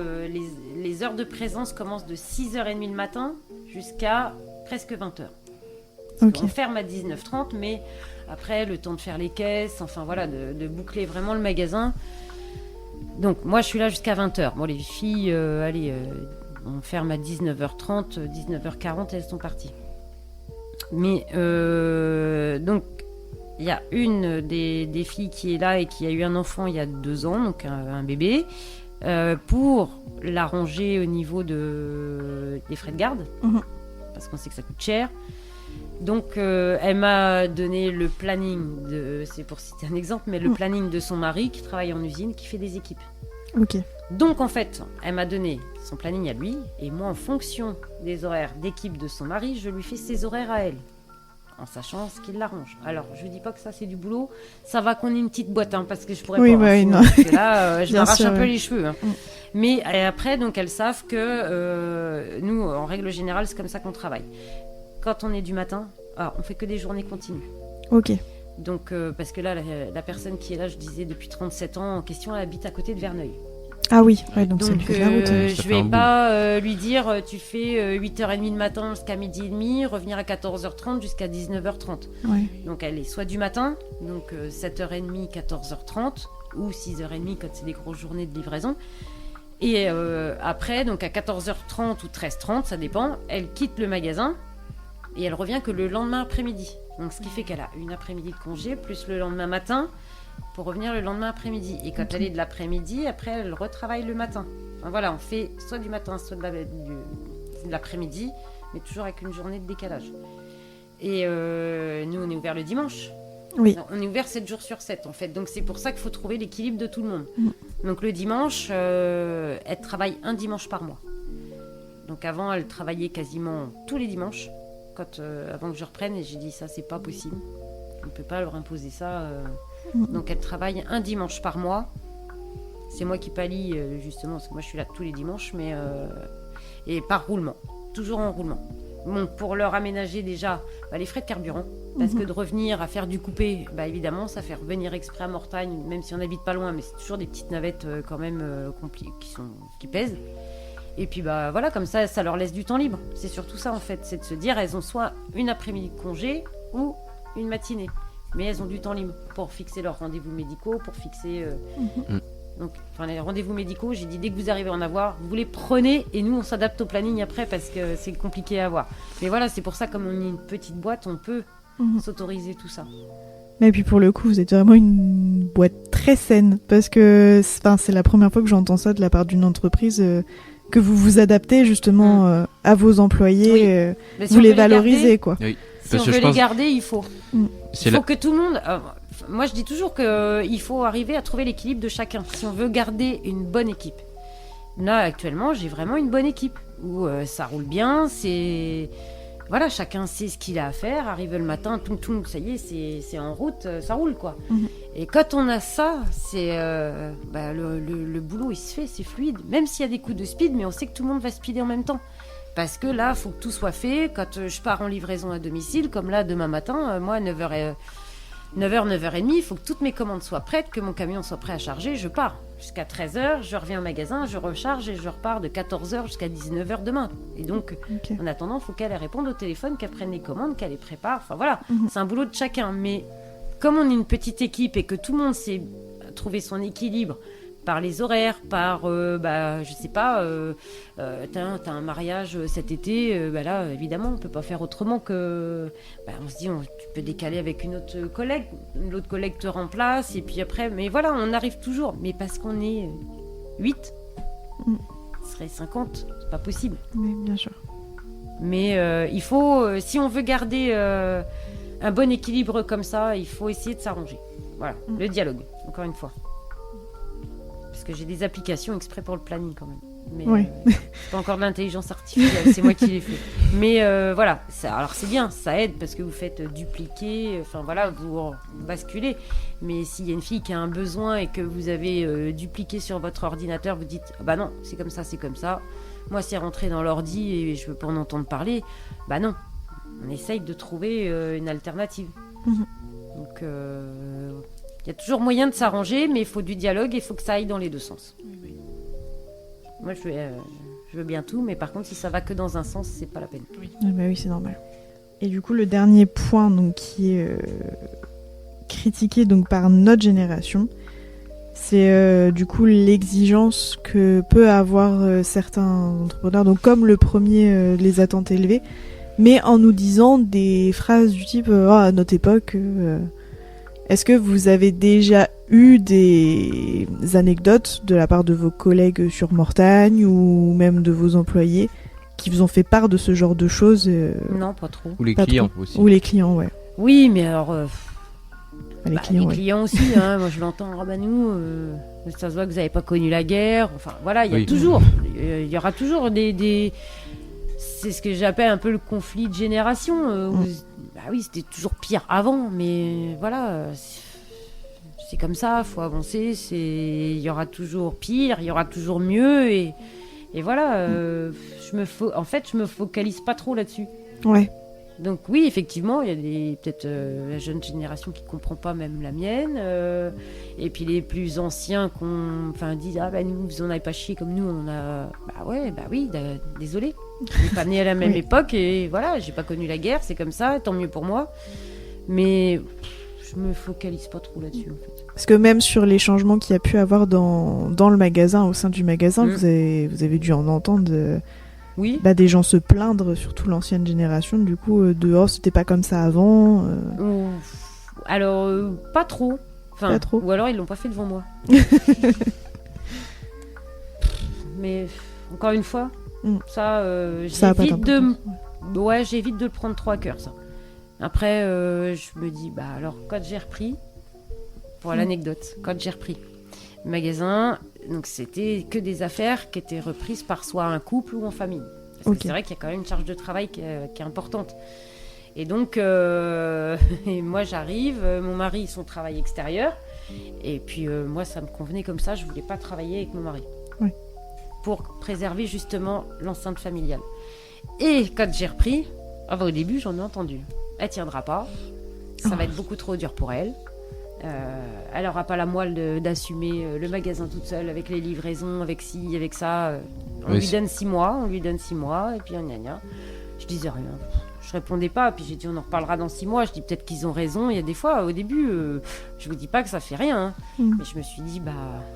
les heures de présence commencent de 6h30 le matin jusqu'à presque 20h. On ferme à 19h30, mais après, le temps de faire les caisses, de boucler vraiment le magasin. Donc moi, je suis là jusqu'à 20h. Bon, les filles, on ferme à 19h30, 19h40, elles sont parties. Mais donc, il y a une des filles qui est là et qui a eu un enfant il y a 2 ans, donc un bébé, pour l'arranger au niveau des frais de garde, parce qu'on sait que ça coûte cher. Donc, elle m'a donné le planning c'est pour citer un exemple, mais le planning de son mari qui travaille en usine, qui fait des équipes. Ok. Donc, en fait, elle m'a donné son planning à lui, et moi, en fonction des horaires d'équipe de son mari, je lui fais ses horaires à elle, en sachant ce qu'il l'arrange. Alors, je dis pas que ça, c'est du boulot. Ça va qu'on ait une petite boîte, parce que je pourrais pas. Non. Parce que là, je m'arrache un peu les cheveux. Mm. Mais après, donc, elles savent que nous, en règle générale, c'est comme ça qu'on travaille. Quand on est du matin, on fait que des journées continues. Ok. Donc, parce que là, la personne qui est là, je disais, depuis 37 ans en question, elle habite à côté de Verneuil. Ah oui, donc ça lui fait de la route. Je vais pas lui dire, tu fais 8h30 le matin jusqu'à 12h30, revenir à 14h30 jusqu'à 19h30. Ouais. Donc, elle est soit du matin, donc 7h30, 14h30, ou 6h30 quand c'est des grosses journées de livraison. Et après, donc à 14h30 ou 13h30, ça dépend, elle quitte le magasin et elle revient que le lendemain après-midi. Donc, ce qui fait qu'elle a une après-midi de congé, plus le lendemain matin, pour revenir le lendemain après-midi. Et quand elle est de l'après-midi, après, elle retravaille le matin. Voilà, on fait soit du matin, soit de l'après-midi, mais toujours avec une journée de décalage. Et nous, on est ouvert le dimanche. Oui. On est ouvert 7 jours sur 7, en fait. Donc, c'est pour ça qu'il faut trouver l'équilibre de tout le monde. Donc, le dimanche, elle travaille un dimanche par mois. Donc, avant, elle travaillait quasiment tous les dimanches, avant que je reprenne. Et j'ai dit, ça, c'est pas possible. On ne peut pas leur imposer ça. Donc, elle travaille un dimanche par mois. C'est moi qui pallie, justement, parce que moi, je suis là tous les dimanches, mais et par roulement. Toujours en roulement. Bon, pour leur aménager déjà les frais de carburant, parce que de revenir à faire du coupé, évidemment, ça fait revenir exprès à Mortagne, même si on n'habite pas loin, mais c'est toujours des petites navettes quand même qui pèsent. Et puis voilà, comme ça leur laisse du temps libre. C'est surtout ça en fait, c'est de se dire, elles ont soit une après-midi de congé ou une matinée, mais elles ont du temps libre pour fixer leurs rendez-vous médicaux, pour fixer... Donc, les rendez-vous médicaux, j'ai dit dès que vous arrivez à en avoir, vous les prenez et nous on s'adapte au planning après parce que c'est compliqué à avoir. Mais voilà, c'est pour ça comme on est une petite boîte, on peut s'autoriser tout ça. Mais puis pour le coup, vous êtes vraiment une boîte très saine parce que c'est la première fois que j'entends ça de la part d'une entreprise que vous vous adaptez justement à vos employés, vous les valorisez quoi. Oui. Si on veut les garder, il faut. Il faut que tout le monde... moi, je dis toujours qu'il faut arriver à trouver l'équilibre de chacun. Si on veut garder une bonne équipe. Là, actuellement, j'ai vraiment une bonne équipe où ça roule bien. Voilà, chacun sait ce qu'il a à faire. Arrive le matin, tout, ça y est, c'est en route, ça roule, quoi. Et quand on a ça, c'est le boulot, il se fait, c'est fluide. Même s'il y a des coups de speed, mais on sait que tout le monde va speeder en même temps. Parce que là, il faut que tout soit fait. Quand je pars en livraison à domicile, comme là, demain matin, moi, 9h, 9h30, il faut que toutes mes commandes soient prêtes, que mon camion soit prêt à charger, je pars. Jusqu'à 13h, je reviens au magasin, je recharge et je repars de 14h jusqu'à 19h demain. Et donc, en attendant, il faut qu'elle réponde au téléphone, qu'elle prenne les commandes, qu'elle les prépare. Enfin voilà, c'est un boulot de chacun. Mais comme on est une petite équipe et que tout le monde sait trouver son équilibre par les horaires, par, je sais pas, t'as un mariage cet été, là, évidemment, on peut pas faire autrement que... on se dit, tu peux décaler avec une autre collègue, l'autre collègue te remplace, et puis après, mais voilà, on arrive toujours. Mais parce qu'on est 8, ce serait 50, c'est pas possible. Oui, bien sûr. Mais il faut, si on veut garder un bon équilibre comme ça, il faut essayer de s'arranger. Voilà, le dialogue, encore une fois. Parce que j'ai des applications exprès pour le planning quand même. Mais c'est pas encore de l'intelligence artificielle, c'est moi qui l'ai fait. Mais voilà, alors c'est bien, ça aide parce que vous faites dupliquer, vous basculez. Mais s'il y a une fille qui a un besoin et que vous avez dupliqué sur votre ordinateur, vous dites bah non, c'est comme ça, c'est comme ça. Moi, c'est rentré dans l'ordi et je veux pas en entendre parler. Bah non, on essaye de trouver une alternative. Donc il y a toujours moyen de s'arranger, mais il faut du dialogue et il faut que ça aille dans les deux sens. Moi, je veux bien tout, mais par contre, si ça va que dans un sens, c'est pas la peine. Oui, c'est normal. Et du coup, le dernier point donc, qui est critiqué donc, par notre génération, c'est du coup l'exigence que peut avoir certains entrepreneurs, donc comme le premier, les attentes élevées, mais en nous disant des phrases du type à notre époque, est-ce que vous avez déjà eu des anecdotes de la part de vos collègues sur Mortagne ou même de vos employés qui vous ont fait part de ce genre de choses Non, pas trop. Ou les Pas clients trop. aussi. Ou les clients, ouais. Oui, mais alors... Les clients, ouais. clients aussi, hein, moi je l'entends, ça se voit que vous n'avez pas connu la guerre. Enfin voilà, il y aura toujours des... C'est ce que j'appelle un peu le conflit de génération. C'était toujours pire avant, mais voilà, c'est comme ça, faut avancer. Il y aura toujours pire, il y aura toujours mieux, et voilà. Je me focalise pas trop là-dessus. Ouais. Donc oui, effectivement, il y a peut-être la jeune génération qui comprend pas même la mienne, et puis les plus anciens disent nous on n'avait pas chié comme nous, on a désolé, je suis pas née à la même époque et voilà, j'ai pas connu la guerre, c'est comme ça, tant mieux pour moi, mais je me focalise pas trop là-dessus en fait. Parce que même sur les changements qu'il y a pu avoir dans le magasin, au sein du magasin, vous avez dû en entendre. Oui. Des gens se plaindre, surtout l'ancienne génération, du coup, c'était pas comme ça avant. Alors, pas trop. Pas trop. Ou alors, ils l'ont pas fait devant moi. Mais, encore une fois, ça, j'évite de le prendre trop à cœur, ça. Après, je me dis, alors, quand j'ai repris, pour l'anecdote, quand j'ai repris le magasin... Donc c'était que des affaires qui étaient reprises par soit un couple ou en famille. Parce que c'est vrai qu'il y a quand même une charge de travail qui est importante. Et donc, et moi j'arrive, mon mari son travail extérieur, et puis moi ça me convenait comme ça, je voulais pas travailler avec mon mari. Oui. Pour préserver justement l'enceinte familiale. Et quand j'ai repris, au début j'en ai entendu. Elle tiendra pas, ça va être beaucoup trop dur pour elle. Elle n'aura pas la moelle d'assumer le magasin toute seule avec les livraisons, avec ci, avec ça. On lui donne 6 mois, et puis gna. Je disais rien, je répondais pas, puis j'ai dit on en reparlera dans 6 mois. Je dis peut-être qu'ils ont raison. Il y a des fois, au début, je vous dis pas que ça fait rien, hein. Mais je me suis dit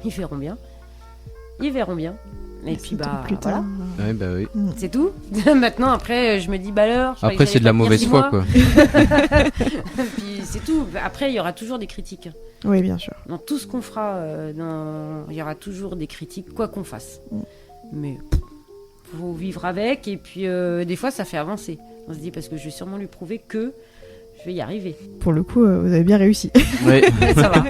ils verront bien. Et puis voilà. Ouais, oui. C'est tout. Maintenant après je me dis alors. Après c'est de la mauvaise foi quoi. Puis c'est tout. Après il y aura toujours des critiques. Oui bien sûr. Dans tout ce qu'on fera, il y aura toujours des critiques quoi qu'on fasse. Mais faut vivre avec et puis des fois ça fait avancer. On se dit parce que je vais sûrement lui prouver que je vais y arriver. Pour le coup, vous avez bien réussi. Oui. Ça va.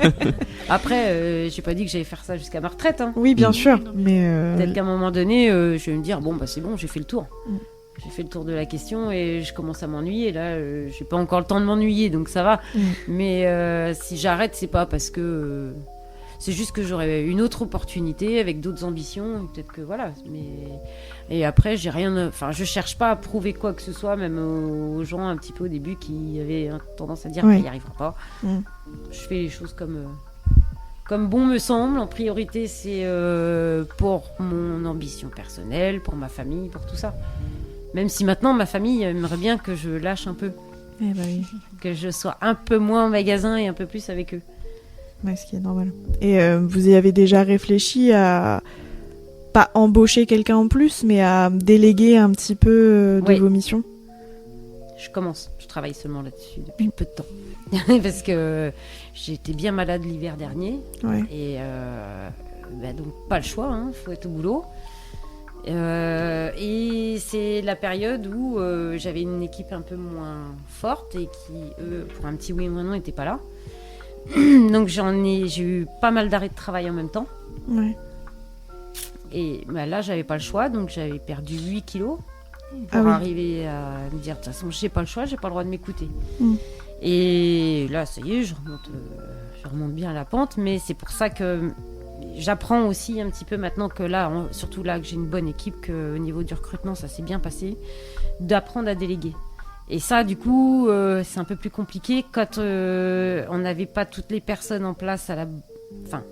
Après, j'ai pas dit que j'allais faire ça jusqu'à ma retraite. Hein. Oui, bien sûr. Mais peut-être qu'à un moment donné, je vais me dire c'est bon, j'ai fait le tour. J'ai fait le tour de la question et je commence à m'ennuyer. Là, j'ai pas encore le temps de m'ennuyer, donc ça va. Mais si j'arrête, c'est pas parce que c'est juste que j'aurai une autre opportunité avec d'autres ambitions. Peut-être que voilà. Et après, j'ai rien. Enfin, je cherche pas à prouver quoi que ce soit, même aux gens un petit peu au début qui avaient tendance à dire qu'il n'y arrivera pas. Je fais les choses comme bon me semble. En priorité, c'est pour mon ambition personnelle, pour ma famille, pour tout ça. Même si maintenant, ma famille aimerait bien que je lâche un peu. Que je sois un peu moins en magasin et un peu plus avec eux. Ouais, ce qui est normal. Et vous y avez déjà réfléchi à pas embaucher quelqu'un en plus, mais à déléguer un petit peu de vos missions ? Je travaille seulement là-dessus depuis peu de temps. Parce que j'étais bien malade l'hiver dernier. Et donc pas le choix, faut être au boulot. Et c'est la période où j'avais une équipe un peu moins forte et qui, eux, pour un petit oui ou un non, n'étaient pas là. Donc j'ai eu pas mal d'arrêts de travail en même temps. Ouais. Et là, j'avais pas le choix, donc j'avais perdu 8 kilos pour arriver à me dire, de toute façon, j'ai pas le choix, j'ai pas le droit de m'écouter. Et là, ça y est, je remonte bien à la pente, mais c'est pour ça que j'apprends aussi un petit peu maintenant que là, surtout là que j'ai une bonne équipe, qu'au niveau du recrutement, ça s'est bien passé, d'apprendre à déléguer. Et ça, du coup, c'est un peu plus compliqué quand on n'avait pas toutes les personnes en place Enfin,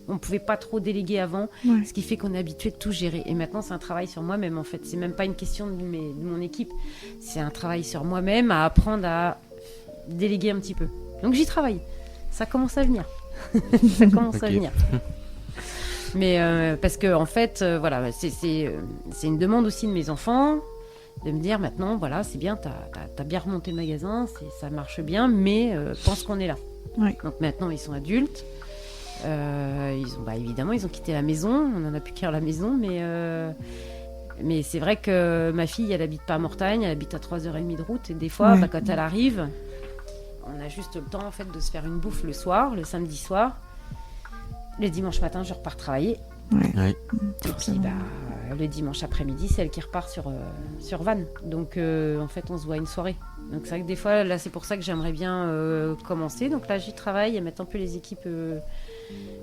on pouvait pas trop déléguer avant, ce qui fait qu'on est habitué de tout gérer. Et maintenant, c'est un travail sur moi-même, en fait. C'est même pas une question de mon équipe. C'est un travail sur moi-même, à apprendre à déléguer un petit peu. Donc, j'y travaille. Ça commence à venir. Ça commence à venir. Mais parce que, en fait, voilà, c'est une demande aussi de mes enfants, de me dire maintenant, voilà, c'est bien, t'as bien remonté le magasin, ça marche bien, mais pense qu'on est là. Ouais. Donc maintenant, ils sont adultes. Évidemment, ils ont quitté la maison. On n'en a plus qu'à la maison, mais c'est vrai que ma fille, elle habite pas à Mortagne, elle habite à 3h30 de route. Et des fois, quand elle arrive, on a juste le temps en fait de se faire une bouffe le soir, le samedi soir. Le dimanche matin, je repars travailler. Ouais. Et puis, le dimanche après-midi, c'est elle qui repart sur Vannes. Donc, en fait, on se voit une soirée. Donc, c'est vrai que des fois, là, c'est pour ça que j'aimerais bien commencer. Donc là, j'y travaille à mettre un peu les équipes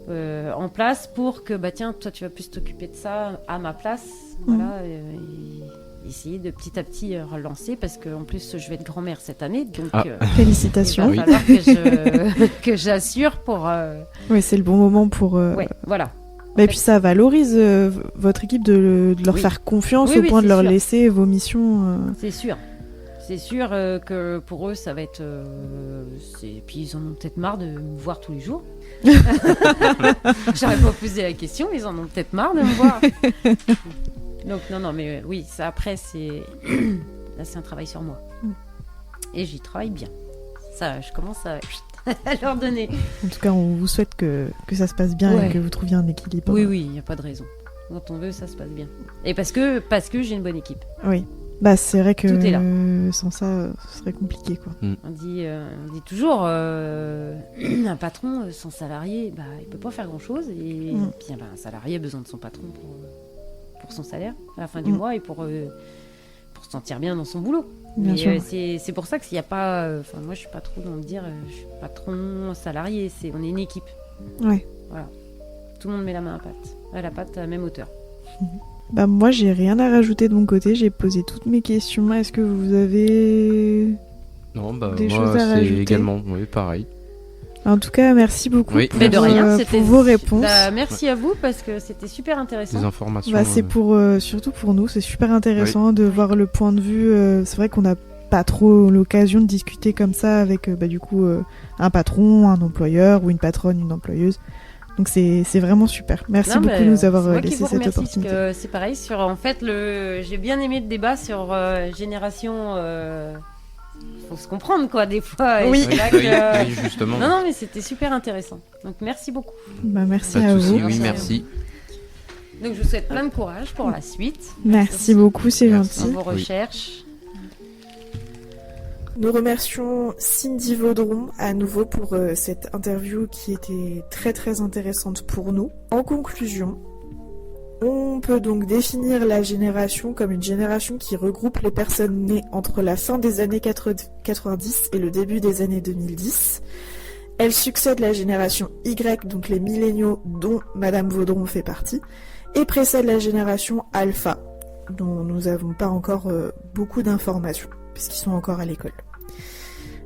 en place pour que, tiens, toi, tu vas plus t'occuper de ça à ma place. Voilà. Essayer de petit à petit relancer parce qu'en plus, je vais être grand-mère cette année. Donc, félicitations. Il va falloir que j'assure pour... Oui, c'est le bon moment pour... voilà. Et puis ça valorise votre équipe de leur faire confiance au point de leur laisser vos missions. C'est sûr. C'est sûr que pour eux, ça va être... Puis ils en ont peut-être marre de me voir tous les jours. J'aurais pas posé la question, ils en ont peut-être marre de me voir. Donc non, mais oui, ça après, là, c'est un travail sur moi. Et j'y travaille bien. Ça, je commence à leur donner. En tout cas, on vous souhaite que ça se passe bien et que vous trouviez un équilibre. Oui, il n'y a pas de raison. Quand on veut, ça se passe bien. Et parce que j'ai une bonne équipe. Oui. C'est vrai que sans ça, ce serait compliqué, quoi. On dit toujours, un patron sans salarié, il peut pas faire grand-chose. Et puis, un salarié a besoin de son patron pour son salaire à la fin du mois et pour se sentir bien dans son boulot. Bien sûr. C'est pour ça que s'il n'y a pas... moi, je suis pas trop dans le dire, je suis patron, salarié, on est une équipe. Ouais. Voilà. Tout le monde met la main à la pâte à la même hauteur. Moi, j'ai rien à rajouter de mon côté. J'ai posé toutes mes questions. Est-ce que vous avez des choses à rajouter ? C'est également pareil. En tout cas, merci beaucoup pour vos réponses. Merci à vous parce que c'était super intéressant. Des informations. C'est surtout pour nous, c'est super intéressant de voir le point de vue. C'est vrai qu'on n'a pas trop l'occasion de discuter comme ça avec un patron, un employeur ou une patronne, une employeuse. Donc c'est vraiment super. Merci beaucoup de nous avoir laissé cette opportunité. C'est pareil en fait j'ai bien aimé le débat sur génération. Faut se comprendre quoi des fois. Oui, justement. Non mais c'était super intéressant. Donc merci beaucoup. Merci à vous. Oui, merci. Donc je vous souhaite plein de courage pour la suite. Merci beaucoup, c'est gentil. Dans vos recherches. Nous remercions Cindy Vaudron à nouveau pour cette interview qui était très très intéressante pour nous. En conclusion, on peut donc définir la génération comme une génération qui regroupe les personnes nées entre la fin des années 90 et le début des années 2010. Elle succède la génération Y, donc les milléniaux dont Madame Vaudron fait partie, et précède la génération Alpha, dont nous n'avons pas encore beaucoup d'informations, puisqu'ils sont encore à l'école.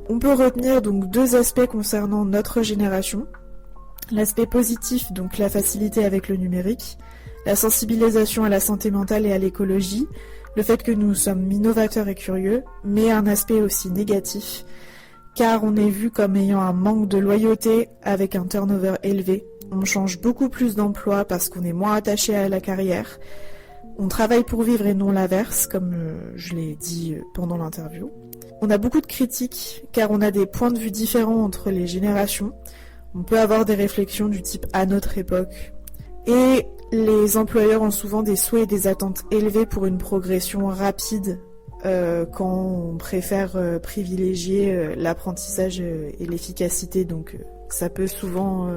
On peut retenir donc deux aspects concernant notre génération. L'aspect positif, donc la facilité avec le numérique, la sensibilisation à la santé mentale et à l'écologie, le fait que nous sommes innovateurs et curieux, mais un aspect aussi négatif, car on est vu comme ayant un manque de loyauté avec un turnover élevé. On change beaucoup plus d'emplois parce qu'on est moins attaché à la carrière. On travaille pour vivre et non l'inverse, comme je l'ai dit pendant l'interview. On a beaucoup de critiques, car on a des points de vue différents entre les générations. On peut avoir des réflexions du type « à notre époque ». Et les employeurs ont souvent des souhaits et des attentes élevées pour une progression rapide, quand on préfère privilégier l'apprentissage et l'efficacité, donc ça peut souvent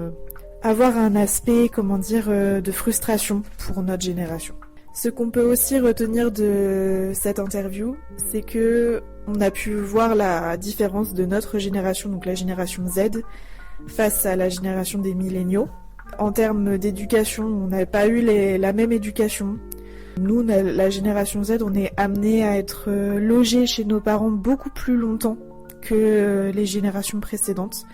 avoir un aspect, de frustration pour notre génération. Ce qu'on peut aussi retenir de cette interview, c'est que on a pu voir la différence de notre génération, donc la génération Z, face à la génération des milléniaux. En termes d'éducation, on n'a pas eu la même éducation. Nous, la génération Z, on est amenés à être logés chez nos parents beaucoup plus longtemps que les générations précédentes.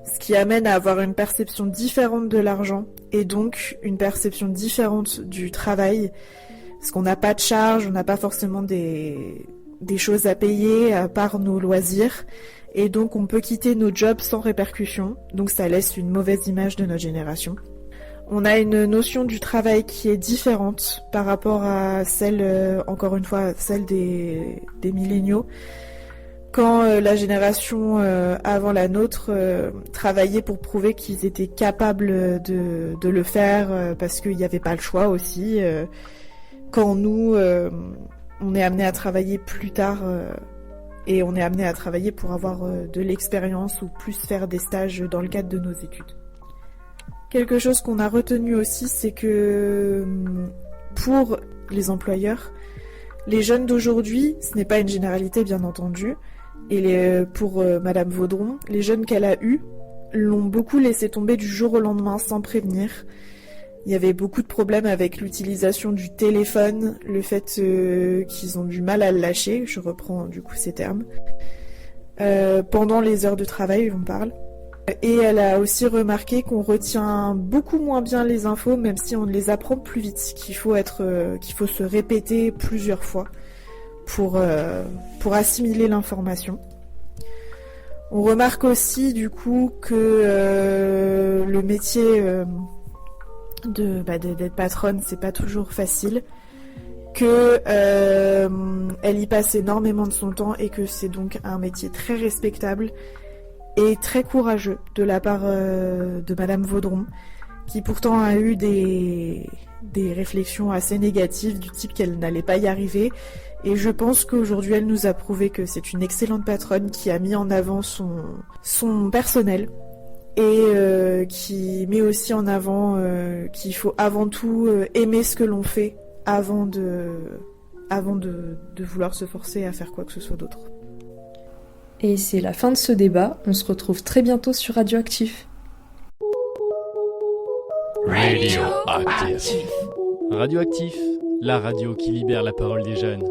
Ce qui amène à avoir une perception différente de l'argent et donc une perception différente du travail. Parce qu'on n'a pas de charges, on n'a pas forcément des choses à payer à part nos loisirs. Et donc on peut quitter nos jobs sans répercussion. Donc ça laisse une mauvaise image de notre génération. On a une notion du travail qui est différente par rapport à celle, encore une fois, celle des milléniaux. Quand la génération avant la nôtre travaillait pour prouver qu'ils étaient capables de le faire parce qu'il n'y avait pas le choix aussi. Quand nous, on est amené à travailler plus tard et on est amené à travailler pour avoir de l'expérience ou plus faire des stages dans le cadre de nos études. Quelque chose qu'on a retenu aussi, c'est que pour les employeurs, les jeunes d'aujourd'hui, ce n'est pas une généralité bien entendu, et pour Madame Vaudron, les jeunes qu'elle a eus l'ont beaucoup laissé tomber du jour au lendemain sans prévenir. Il y avait beaucoup de problèmes avec l'utilisation du téléphone, le fait qu'ils ont du mal à le lâcher, je reprends du coup ces termes. Pendant les heures de travail, on parle. Et elle a aussi remarqué qu'on retient beaucoup moins bien les infos, même si on les apprend plus vite, qu'il faut se répéter plusieurs fois pour assimiler l'information. On remarque aussi du coup que le métier d'être patronne, c'est pas toujours facile, que elle y passe énormément de son temps et que c'est donc un métier très respectable et très courageux de la part de Madame Vaudron, qui pourtant a eu des réflexions assez négatives du type qu'elle n'allait pas y arriver. Et je pense qu'aujourd'hui, elle nous a prouvé que c'est une excellente patronne qui a mis en avant son personnel et qui met aussi en avant qu'il faut avant tout aimer ce que l'on fait avant de vouloir se forcer à faire quoi que ce soit d'autre. Et c'est la fin de ce débat, on se retrouve très bientôt sur Radioactif. Radioactif. Radioactif, la radio qui libère la parole des jeunes.